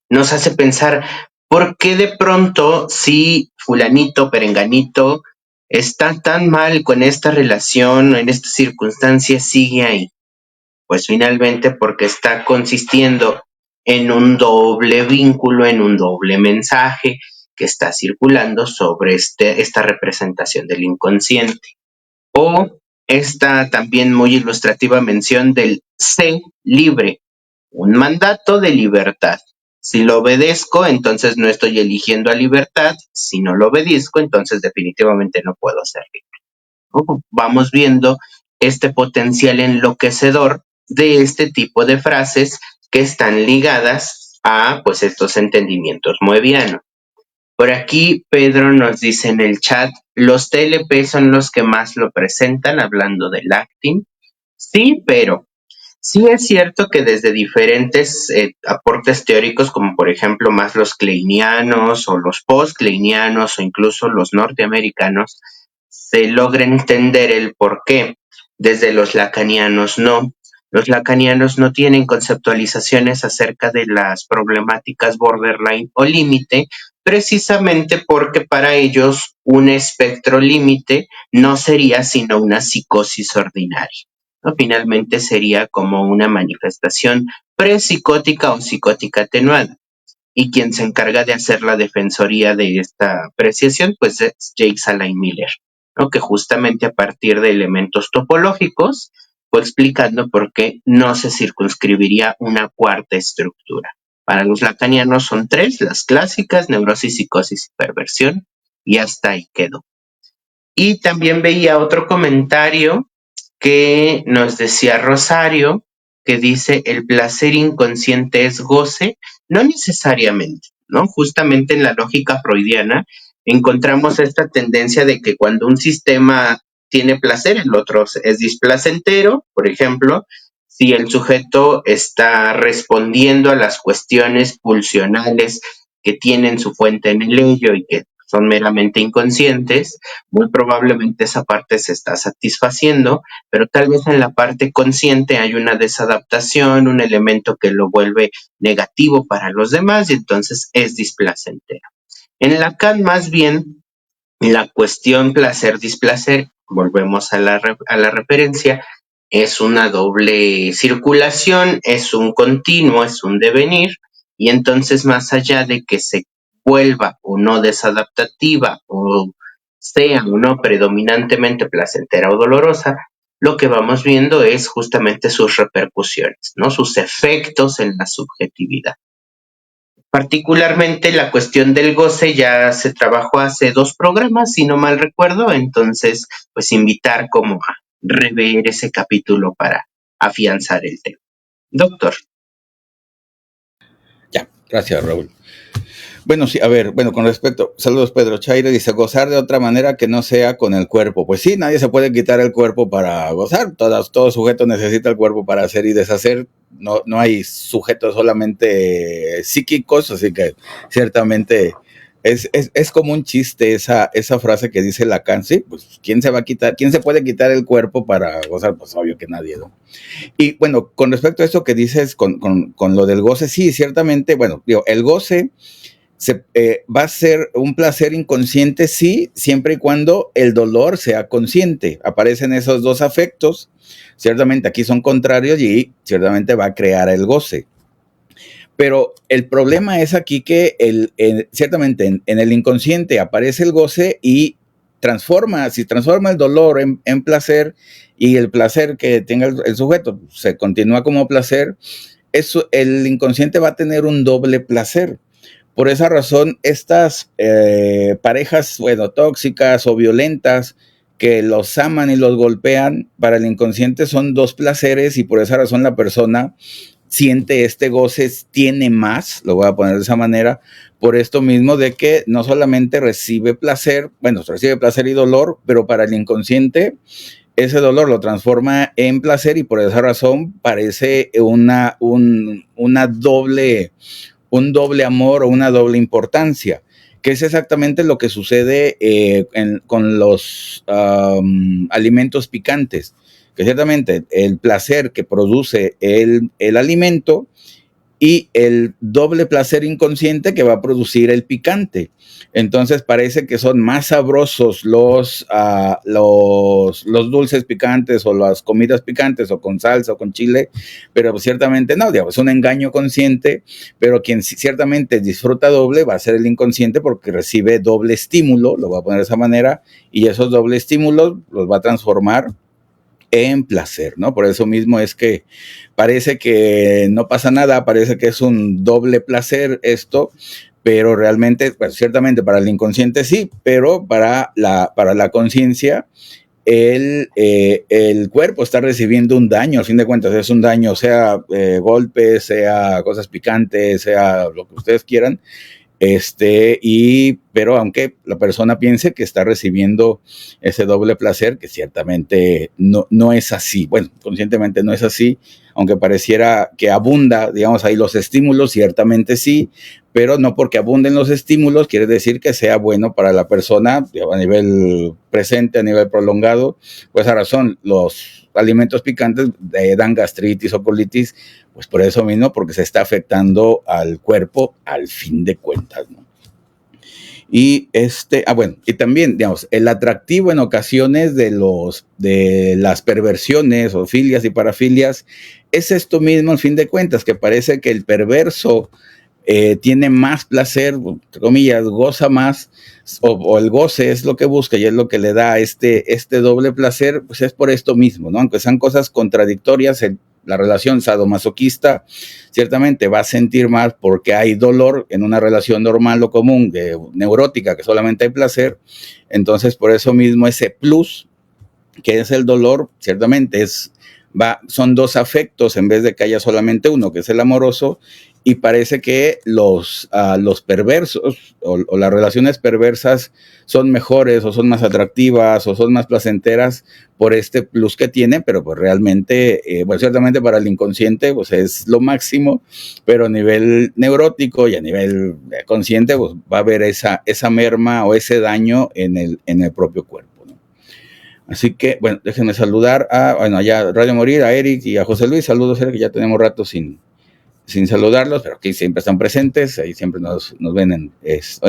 nos hace pensar por qué de pronto si fulanito, perenganito, está tan mal con esta relación o en esta circunstancia, sigue ahí. Pues finalmente porque está consistiendo en un doble vínculo, en un doble mensaje que está circulando sobre esta representación del inconsciente. O esta también muy ilustrativa mención del sé libre, un mandato de libertad. Si lo obedezco, entonces no estoy eligiendo a libertad. Si no lo obedezco, entonces definitivamente no puedo ser libre. Vamos viendo este potencial enloquecedor de este tipo de frases que están ligadas a pues estos entendimientos moebianos. Por aquí Pedro nos dice en el chat, los TLP son los que más lo presentan, hablando del acting. Sí, pero sí es cierto que desde diferentes aportes teóricos, como por ejemplo más los kleinianos o los post-kleinianos o incluso los norteamericanos, se logra entender el por qué. Desde los lacanianos no. Los lacanianos no tienen conceptualizaciones acerca de las problemáticas borderline o límite, precisamente porque para ellos un espectro límite no sería sino una psicosis ordinaria, ¿no? Finalmente sería como una manifestación prepsicótica o psicótica atenuada. Y quien se encarga de hacer la defensoría de esta apreciación, pues es Jake Salain Miller, ¿no? Que justamente a partir de elementos topológicos fue explicando por qué no se circunscribiría una cuarta estructura. Para los lacanianos son tres, las clásicas, neurosis, psicosis y perversión, y hasta ahí quedó. Y también veía otro comentario que nos decía Rosario, que dice el placer inconsciente es goce, no necesariamente, ¿no? Justamente en la lógica freudiana encontramos esta tendencia de que cuando un sistema tiene placer, el otro es displacentero, por ejemplo, si el sujeto está respondiendo a las cuestiones pulsionales que tienen su fuente en el ello y que son meramente inconscientes, muy probablemente esa parte se está satisfaciendo, pero tal vez en la parte consciente hay una desadaptación, un elemento que lo vuelve negativo para los demás y entonces es displacentero. En Lacan, más bien, la cuestión placer-displacer, volvemos a la referencia, es una doble circulación, es un continuo, es un devenir, y entonces más allá de que se vuelva o no desadaptativa o sea o no predominantemente placentera o dolorosa, lo que vamos viendo es justamente sus repercusiones, ¿no? Sus efectos en la subjetividad. Particularmente la cuestión del goce ya se trabajó hace 2 programas, si no mal recuerdo, entonces pues invitar como a rever ese capítulo para afianzar el tema. Doctor. Ya, gracias, Raúl. Bueno, sí, a ver, bueno, con respecto, saludos Pedro Chaire, dice, gozar de otra manera que no sea con el cuerpo. Pues sí, nadie se puede quitar el cuerpo para gozar, todo sujeto necesita el cuerpo para hacer y deshacer, no hay sujetos solamente psíquicos, así que ciertamente es como un chiste esa frase que dice Lacan, sí, pues ¿quién se puede quitar el cuerpo para gozar? Pues obvio que nadie, ¿no? Y bueno, con respecto a esto que dices con lo del goce, sí, ciertamente, bueno, digo, el goce va a ser un placer inconsciente, sí, siempre y cuando el dolor sea consciente. Aparecen esos dos afectos, ciertamente aquí son contrarios y ciertamente va a crear el goce. Pero el problema es aquí que ciertamente en el inconsciente aparece el goce y transforma el dolor en placer y el placer que tenga el sujeto se continúa como placer, el inconsciente va a tener un doble placer. Por esa razón, estas parejas, bueno, tóxicas o violentas que los aman y los golpean, para el inconsciente son dos placeres y por esa razón la persona siente este goce, tiene más, lo voy a poner de esa manera, por esto mismo de que no solamente recibe placer, bueno, recibe placer y dolor, pero para el inconsciente ese dolor lo transforma en placer y por esa razón parece un doble amor o una doble importancia, que es exactamente lo que sucede con los alimentos picantes, que ciertamente el placer que produce el alimento y el doble placer inconsciente que va a producir el picante. Entonces parece que son más sabrosos los dulces picantes o las comidas picantes o con salsa o con chile, pero ciertamente no, digamos, es un engaño consciente, pero quien ciertamente disfruta doble va a ser el inconsciente porque recibe doble estímulo, lo voy a poner de esa manera, y esos dobles estímulos los va a transformar en placer, ¿no? Por eso mismo es que parece que no pasa nada, parece que es un doble placer esto, pero realmente, pues ciertamente para el inconsciente sí, pero para la conciencia el cuerpo está recibiendo un daño, a fin de cuentas es un daño, sea golpes, sea cosas picantes, sea lo que ustedes quieran, pero aunque la persona piense que está recibiendo ese doble placer, que ciertamente no es así, bueno, conscientemente no es así, aunque pareciera que abunda, digamos, ahí los estímulos, ciertamente sí, pero no porque abunden los estímulos quiere decir que sea bueno para la persona a nivel presente, a nivel prolongado. Por esa razón, los alimentos picantes dan gastritis o colitis, pues por eso mismo, porque se está afectando al cuerpo al fin de cuentas, ¿no? Y bueno, y también, digamos, el atractivo en ocasiones de las perversiones o filias y parafilias es esto mismo, al fin de cuentas, que parece que el perverso tiene más placer, entre comillas, goza más, o el goce es lo que busca y es lo que le da este doble placer, pues es por esto mismo, ¿no? Aunque sean cosas contradictorias, la relación sadomasoquista ciertamente va a sentir más porque hay dolor en una relación normal o común, neurótica, que solamente hay placer. Entonces, por eso mismo ese plus, que es el dolor, ciertamente son dos afectos en vez de que haya solamente uno, que es el amoroso, y parece que los perversos o las relaciones perversas son mejores o son más atractivas o son más placenteras por este plus que tiene, pero pues realmente, bueno, ciertamente para el inconsciente pues es lo máximo, pero a nivel neurótico y a nivel consciente pues va a haber esa merma o ese daño en el propio cuerpo. Así que, bueno, déjenme saludar allá Radio Morir, a Eric y a José Luis. Saludos, Eric, que ya tenemos rato sin saludarlos, pero aquí siempre están presentes, ahí siempre nos ven,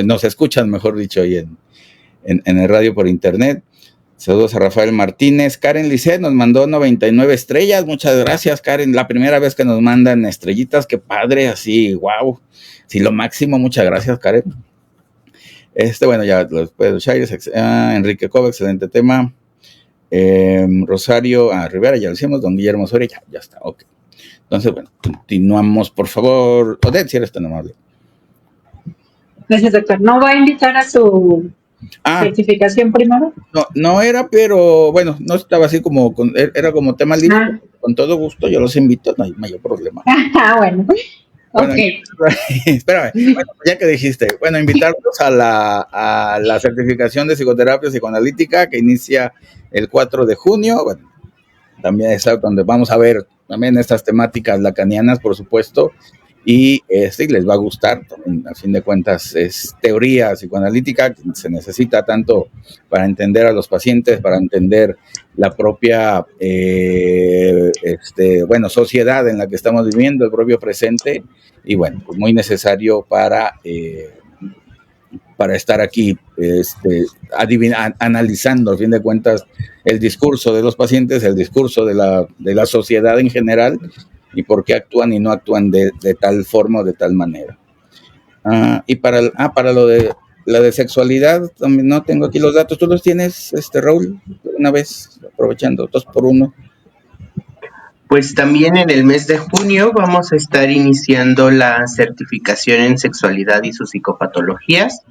nos escuchan, mejor dicho, ahí en el radio por internet. Saludos a Rafael Martínez. Karen Lisset nos mandó 99 estrellas. Muchas gracias, Karen. La primera vez que nos mandan estrellitas, qué padre, así, wow. Sí, lo máximo, muchas gracias, Karen. Bueno, ya después Enrique Cove, excelente tema. Rosario Rivera, ya lo hicimos. Don Guillermo Soria, ya está, ok. Entonces, bueno, continuamos, por favor. Odette, si eres tan amable. Gracias, doctor. ¿No va a invitar a su certificación primero? No era, pero bueno, no estaba así como, era como tema libre. Con todo gusto, yo los invito, no hay mayor problema. Bueno. Bueno, ok. Espérame, bueno, ya que dijiste, bueno, invitarlos a la certificación de psicoterapia psicoanalítica que inicia el 4 de junio. Bueno, también es donde vamos a ver también estas temáticas lacanianas, por supuesto, y les va a gustar. A fin de cuentas, es teoría psicoanalítica que se necesita tanto para entender a los pacientes, para entender la propia sociedad en la que estamos viviendo, el propio presente, y bueno, pues muy necesario para estar aquí analizando, a fin de cuentas, el discurso de los pacientes, el discurso de la sociedad en general, y por qué actúan y no actúan de tal forma o de tal manera. Y para lo de la de sexualidad, también no tengo aquí los datos. ¿Tú los tienes, Raúl? Una vez, aprovechando, 2 por 1. Pues también en el mes de junio vamos a estar iniciando la certificación en sexualidad y sus psicopatologías.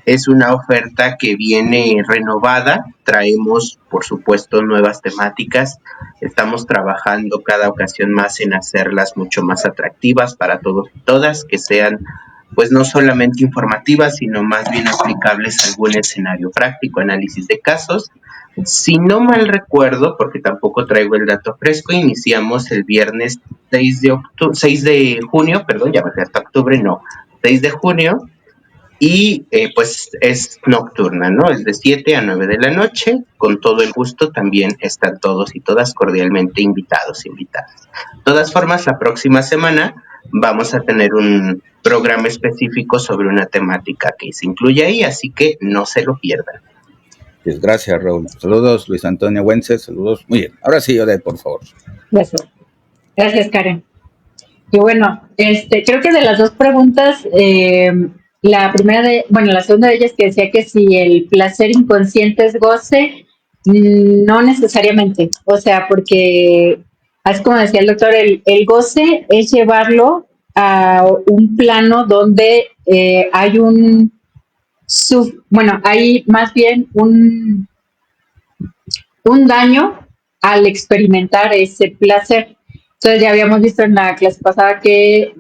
Es una oferta que viene renovada, traemos por supuesto nuevas temáticas, estamos trabajando cada ocasión más en hacerlas mucho más atractivas para todos y todas, que sean pues no solamente informativas, sino más bien aplicables a algún escenario práctico, análisis de casos. Si no mal recuerdo, porque tampoco traigo el dato fresco, iniciamos el viernes 6 de junio, ya me fui hasta octubre, 6 de junio, y pues es nocturna, ¿no? Es de 7 a 9 de la noche, con todo el gusto, también están todos y todas cordialmente invitadas. De todas formas, la próxima semana vamos a tener un programa específico sobre una temática que se incluye ahí, así que no se lo pierdan. Pues gracias, Raúl. Saludos, Luis Antonio Wences, saludos. Muy bien, ahora sí, Odette, por favor. Gracias, Karen. Y bueno, creo que de las dos preguntas, la segunda de ellas que decía que si el placer inconsciente es goce, no necesariamente. O sea, porque, así como decía el doctor, el goce es llevarlo a un plano donde hay hay más bien un daño al experimentar ese placer. Entonces ya habíamos visto en la clase pasada que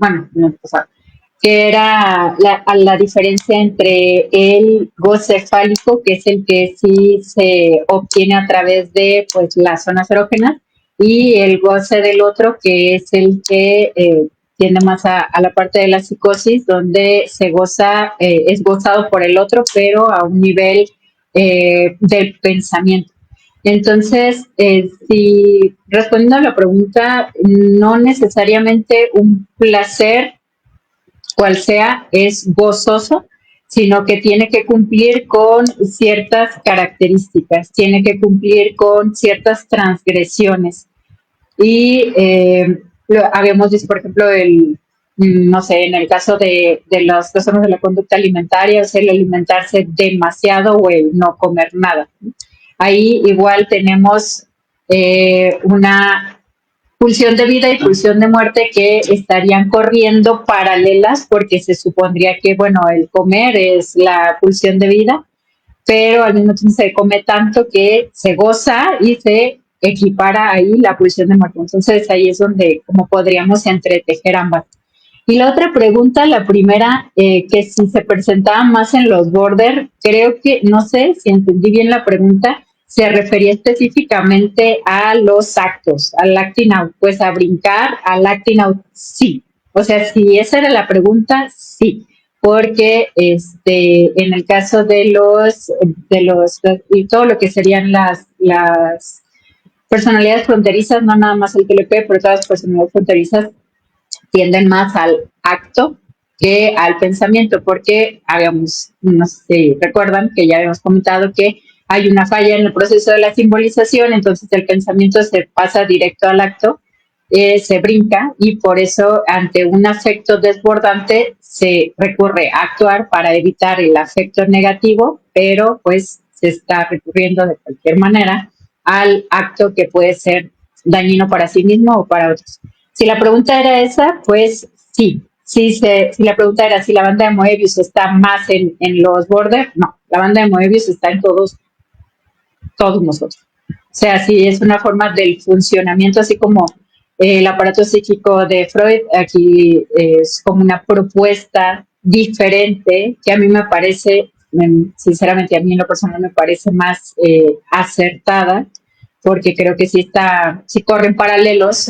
era la diferencia entre el goce fálico, que es el que sí se obtiene a través de pues las zonas erógenas, y el goce del otro, que es el que tiende más a la parte de la psicosis, donde se goza, es gozado por el otro, pero a un nivel del pensamiento. Entonces, si respondiendo a la pregunta, no necesariamente un placer, cual sea, es gozoso, sino que tiene que cumplir con ciertas características, tiene que cumplir con ciertas transgresiones. Y habíamos visto, por ejemplo, no sé, en el caso de los trastornos de la conducta alimentaria, es el alimentarse demasiado o el no comer nada. Ahí igual tenemos una pulsión de vida y pulsión de muerte que estarían corriendo paralelas porque se supondría que, bueno, el comer es la pulsión de vida, pero al mismo tiempo se come tanto que se goza y se equipara ahí la pulsión de muerte. Entonces ahí es donde como podríamos entretejer ambas. Y la otra pregunta, la primera, que si se presentaba más en los border, creo que, no sé si entendí bien la pregunta, se refería específicamente a los actos, al acting out, pues a brincar, al acting out, sí. O sea, si esa era la pregunta, sí. Porque en el caso de los, y todo lo que serían las personalidades fronterizas, no nada más el TLP, pero todas las personalidades fronterizas tienden más al acto que al pensamiento, porque habíamos, no sé si recuerdan que ya habíamos comentado que hay una falla en el proceso de la simbolización, entonces el pensamiento se pasa directo al acto, se brinca y por eso ante un afecto desbordante se recurre a actuar para evitar el afecto negativo, pero pues se está recurriendo de cualquier manera al acto que puede ser dañino para sí mismo o para otros. Si la pregunta era esa, pues sí. Si la pregunta era si la banda de Moebius está más en los border, no. La banda de Moebius está en todos nosotros. O sea, sí es una forma del funcionamiento, así como el aparato psíquico de Freud, aquí es como una propuesta diferente que a mí me parece, sinceramente a mí en lo personal me parece más acertada, porque creo que sí corren paralelos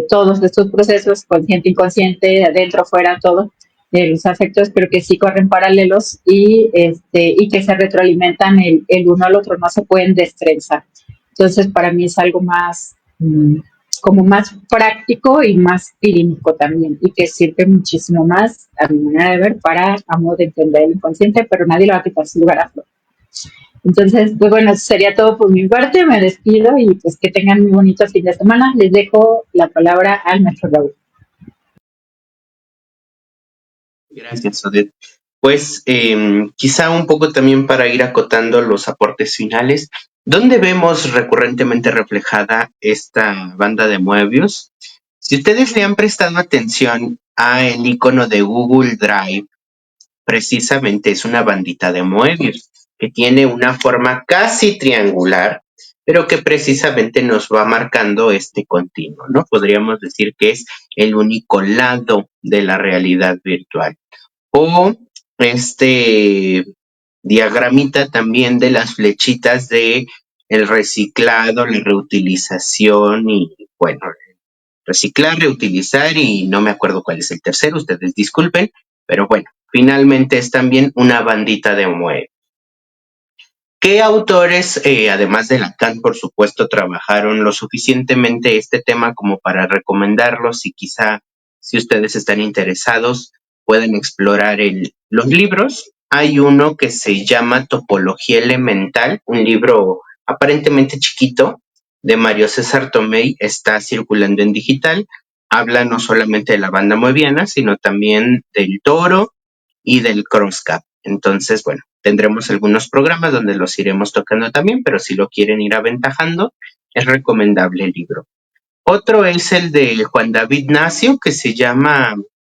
todos estos procesos, consciente, inconsciente, de adentro, fuera, todo, los afectos, pero que sí corren paralelos y que se retroalimentan el uno al otro, no se pueden destrenzar. Entonces, para mí es algo más, como más práctico y más clínico también, y que sirve muchísimo más, a mi manera de ver, para, a modo de entender el inconsciente, pero nadie le va a quitar su lugar a Flor. Entonces, pues bueno, eso sería todo por mi parte. Me despido y pues que tengan muy bonito fin de semana. Les dejo la palabra al maestro Raúl. Gracias, Odette. Pues quizá un poco también para ir acotando los aportes finales, ¿dónde vemos recurrentemente reflejada esta banda de Moebius? Si ustedes le han prestado atención a el icono de Google Drive, precisamente es una bandita de Moebius que tiene una forma casi triangular, pero que precisamente nos va marcando este continuo, ¿no? Podríamos decir que es el único lado de la realidad virtual. O este diagramita también de las flechitas de el reciclado, la reutilización y bueno, reciclar, reutilizar y no me acuerdo cuál es el tercero, ustedes disculpen, pero bueno, finalmente es también una bandita de Moebius. ¿Qué autores, además de Lacan, por supuesto, trabajaron lo suficientemente este tema como para recomendarlos y quizá si ustedes están interesados pueden explorar los libros? Hay uno que se llama Topología Elemental, un libro aparentemente chiquito de Mario César Tomei, está circulando en digital, habla no solamente de la banda moebiana, sino también del toro y del crosscap. Entonces, bueno, tendremos algunos programas donde los iremos tocando también, pero si lo quieren ir aventajando, es recomendable el libro. Otro es el de Juan David Nacio, que se llama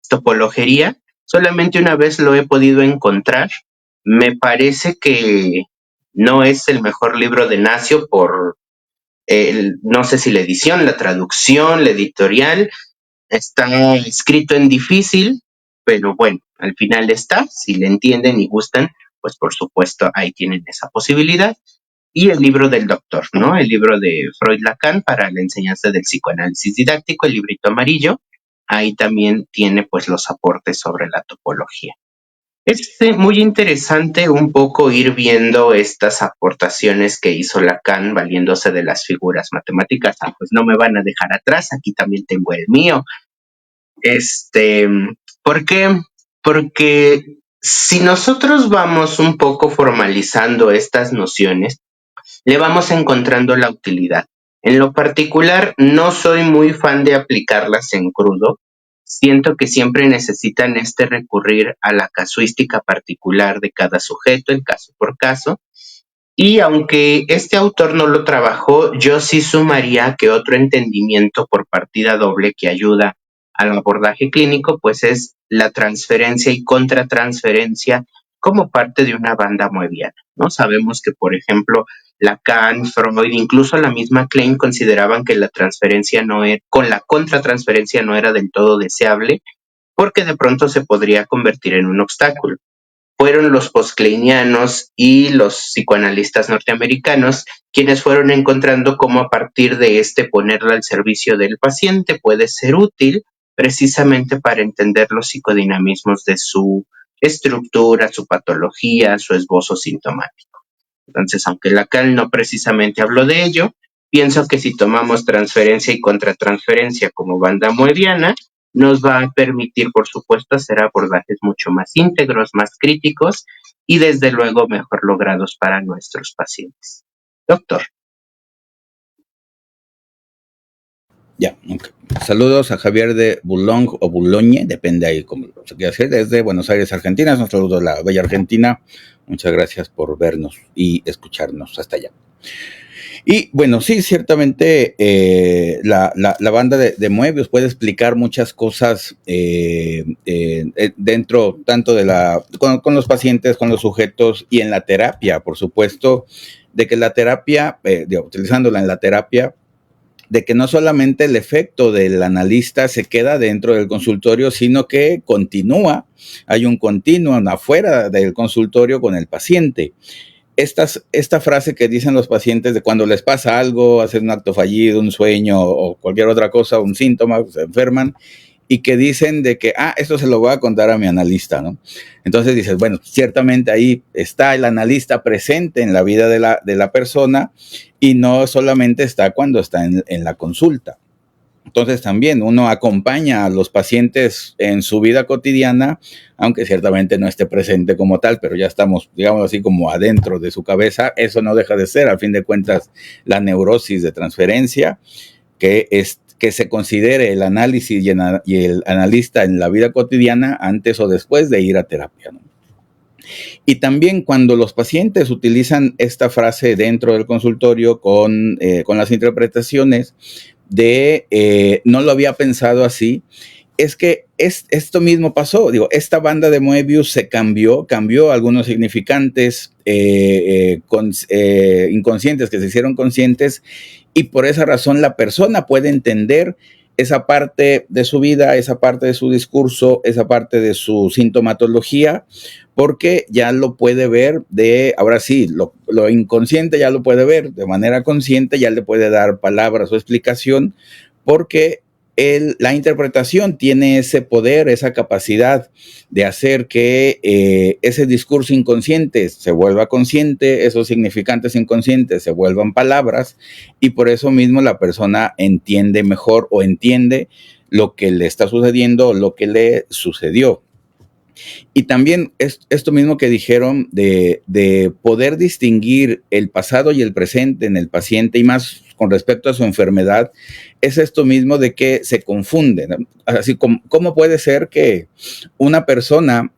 Topologería. Solamente una vez lo he podido encontrar. Me parece que no es el mejor libro de Nacio por, no sé si la edición, la traducción, la editorial. Está escrito en difícil, pero bueno, al final está. Si le entienden y gustan, pues por supuesto ahí tienen esa posibilidad. Y el libro del doctor, ¿no? El libro de Freud Lacan para la enseñanza del psicoanálisis didáctico, el librito amarillo. Ahí también tiene pues los aportes sobre la topología. Es muy interesante un poco ir viendo estas aportaciones que hizo Lacan valiéndose de las figuras matemáticas. Pues no me van a dejar atrás, aquí también tengo el mío. ¿Por qué? Porque si nosotros vamos un poco formalizando estas nociones, le vamos encontrando la utilidad. En lo particular, no soy muy fan de aplicarlas en crudo, siento que siempre necesitan recurrir a la casuística particular de cada sujeto, el caso por caso. Y aunque este autor no lo trabajó, yo sí sumaría que otro entendimiento por partida doble que ayuda al abordaje clínico, pues es la transferencia y contratransferencia como parte de una banda moebiana, ¿no? Sabemos que, por ejemplo, Lacan, Freud, incluso la misma Klein consideraban que la transferencia con la contratransferencia no era del todo deseable, porque de pronto se podría convertir en un obstáculo. Fueron los postkleinianos y los psicoanalistas norteamericanos quienes fueron encontrando cómo a partir de ponerla al servicio del paciente puede ser útil precisamente para entender los psicodinamismos de su estructura, su patología, su esbozo sintomático. Entonces, aunque Lacan no precisamente habló de ello, pienso que si tomamos transferencia y contratransferencia como banda moebiana, nos va a permitir, por supuesto, hacer abordajes mucho más íntegros, más críticos y desde luego mejor logrados para nuestros pacientes. Doctor. Ya, okay. Saludos a Javier de Boulogne o Boulogne, depende ahí cómo se quiera decir, desde Buenos Aires, Argentina. Un saludo a la bella Argentina. Muchas gracias por vernos y escucharnos hasta allá. Y bueno, sí, ciertamente la banda de Moebius puede explicar muchas cosas dentro tanto de con los pacientes, con los sujetos y en la terapia, por supuesto, de que la terapia, utilizándola en la terapia, de que no solamente el efecto del analista se queda dentro del consultorio, sino que continúa, hay un continuo afuera del consultorio con el paciente. Esta frase que dicen los pacientes de cuando les pasa algo, hacen un acto fallido, un sueño o cualquier otra cosa, un síntoma, se enferman, y que dicen de que, esto se lo voy a contar a mi analista, ¿no? Entonces dices, bueno, ciertamente ahí está el analista presente en la vida de la persona y no solamente está cuando está en la consulta. Entonces también uno acompaña a los pacientes en su vida cotidiana, aunque ciertamente no esté presente como tal, pero ya estamos, digamos así, como adentro de su cabeza. Eso no deja de ser, al fin de cuentas, la neurosis de transferencia, que se considere el análisis y el analista en la vida cotidiana antes o después de ir a terapia, ¿no? Y también cuando los pacientes utilizan esta frase dentro del consultorio con las interpretaciones de no lo había pensado así, es que esto mismo pasó. Digo, esta banda de Moebius se cambió algunos significantes inconscientes que se hicieron conscientes, y por esa razón la persona puede entender esa parte de su vida, esa parte de su discurso, esa parte de su sintomatología, porque ya lo puede ver ahora sí, lo inconsciente ya lo puede ver de manera consciente, ya le puede dar palabras o explicación, porque la interpretación tiene ese poder, esa capacidad de hacer que ese discurso inconsciente se vuelva consciente, esos significantes inconscientes se vuelvan palabras, y por eso mismo la persona entiende mejor o entiende lo que le está sucediendo o lo que le sucedió. Y también esto mismo que dijeron de poder distinguir el pasado y el presente en el paciente, y más con respecto a su enfermedad, es esto mismo de que se confunden. Así como, ¿cómo puede ser que una persona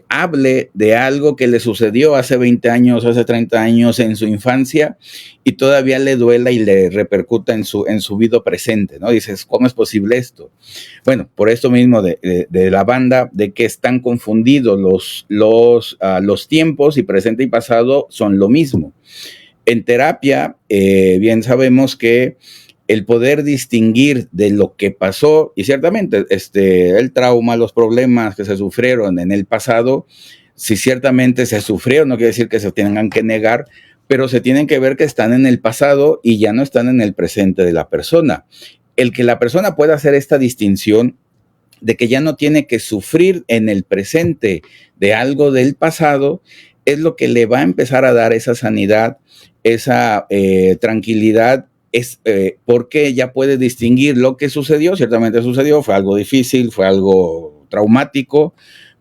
hable de algo que le sucedió hace 20 años, hace 30 años en su infancia, y todavía le duela y le repercuta en su vida presente, ¿no? Dices, ¿cómo es posible esto? Bueno, por esto mismo de la banda, de que están confundidos los tiempos, y presente y pasado son lo mismo. En terapia, bien sabemos que el poder distinguir de lo que pasó, y ciertamente el trauma, los problemas que se sufrieron en el pasado, si ciertamente se sufrieron, no quiere decir que se tengan que negar, pero se tienen que ver que están en el pasado y ya no están en el presente de la persona. El que la persona pueda hacer esta distinción de que ya no tiene que sufrir en el presente de algo del pasado, es lo que le va a empezar a dar esa sanidad, esa tranquilidad, porque ya puede distinguir lo que sucedió. Ciertamente sucedió, fue algo difícil, fue algo traumático,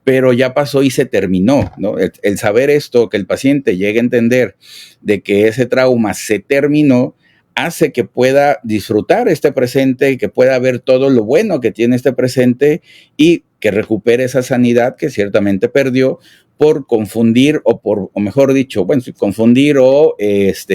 pero ya pasó y se terminó, ¿no? El saber esto, que el paciente llegue a entender de que ese trauma se terminó, hace que pueda disfrutar este presente y que pueda ver todo lo bueno que tiene este presente y que recupere esa sanidad que ciertamente perdió por confundir o mejor dicho, bueno, confundir o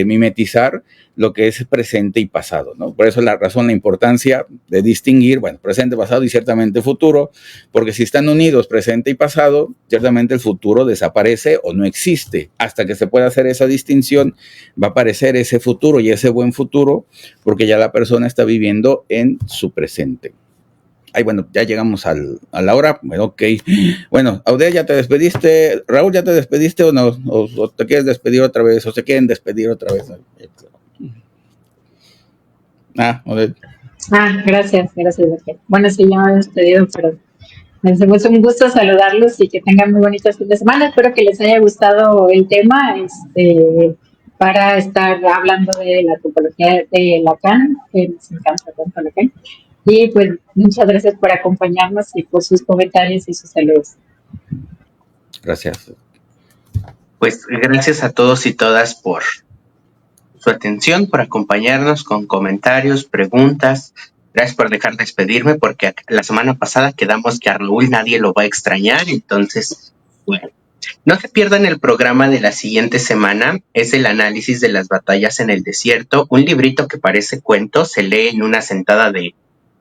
mimetizar lo que es presente y pasado, ¿no? Por eso la razón, la importancia de distinguir, bueno, presente, pasado y ciertamente futuro, porque si están unidos presente y pasado, ciertamente el futuro desaparece o no existe. Hasta que se pueda hacer esa distinción, va a aparecer ese futuro y ese buen futuro, porque ya la persona está viviendo en su presente. Ay, bueno, ya llegamos a la hora. Bueno, ok. Bueno, Audé, ¿ya te despediste? Raúl, ¿ya te despediste o no? ¿O te quieres despedir otra vez? ¿O se quieren despedir otra vez? Audé. Gracias, doctor. Bueno, sí, ya me he despedido, pero me hace un gusto saludarlos y que tengan muy bonitos fines de semana. Espero que les haya gustado el tema para estar hablando de la topología de Lacan, que nos encanta tanto Lacan. Y pues muchas gracias por acompañarnos y por sus comentarios y sus saludos. Gracias. Pues gracias a todos y todas por su atención, por acompañarnos con comentarios, preguntas. Gracias por dejar de despedirme, porque la semana pasada quedamos que a Raúl nadie lo va a extrañar. Entonces, bueno, no se pierdan el programa de la siguiente semana. Es el análisis de las batallas en el desierto, un librito que parece cuento, se lee en una sentada de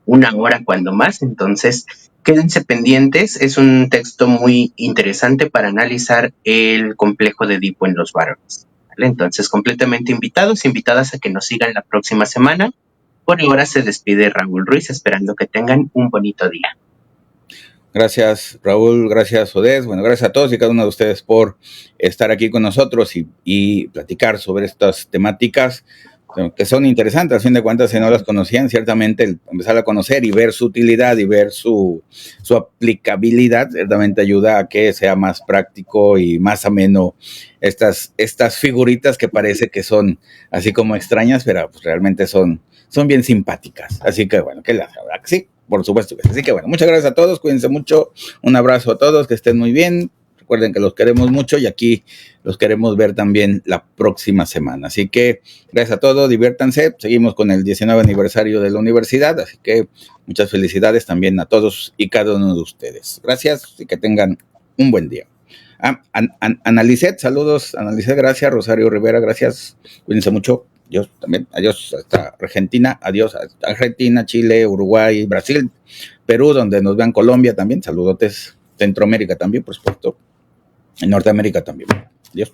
1 hora cuando más. Entonces, quédense pendientes. Es un texto muy interesante para analizar el complejo de Edipo en los varones. ¿Vale? Entonces, completamente invitadas a que nos sigan la próxima semana. Por ahora se despide Raúl Ruiz, esperando que tengan un bonito día. Gracias, Raúl. Gracias, Odés. Bueno, gracias a todos y cada uno de ustedes por estar aquí con nosotros y platicar sobre estas temáticas que son interesantes. A fin de cuentas, si no las conocían, ciertamente el empezar a conocer y ver su utilidad y ver su aplicabilidad, ciertamente ayuda a que sea más práctico y más ameno estas figuritas que parece que son así como extrañas, pero pues realmente son bien simpáticas. Así que bueno, sí, por supuesto que sí. Así que bueno, muchas gracias a todos, cuídense mucho, un abrazo a todos, que estén muy bien. Recuerden que los queremos mucho y aquí los queremos ver también la próxima semana. Así que gracias a todos, diviértanse. Seguimos con el 19 aniversario de la universidad, así que muchas felicidades también a todos y cada uno de ustedes. Gracias y que tengan un buen día. Analicet, saludos. Analicet, gracias. Rosario Rivera, gracias. Cuídense mucho. Adiós también. Adiós hasta Argentina. Adiós hasta Argentina, Chile, Uruguay, Brasil, Perú, donde nos vean, Colombia también. Saludotes. Centroamérica también, por supuesto. En Norteamérica también. Adiós.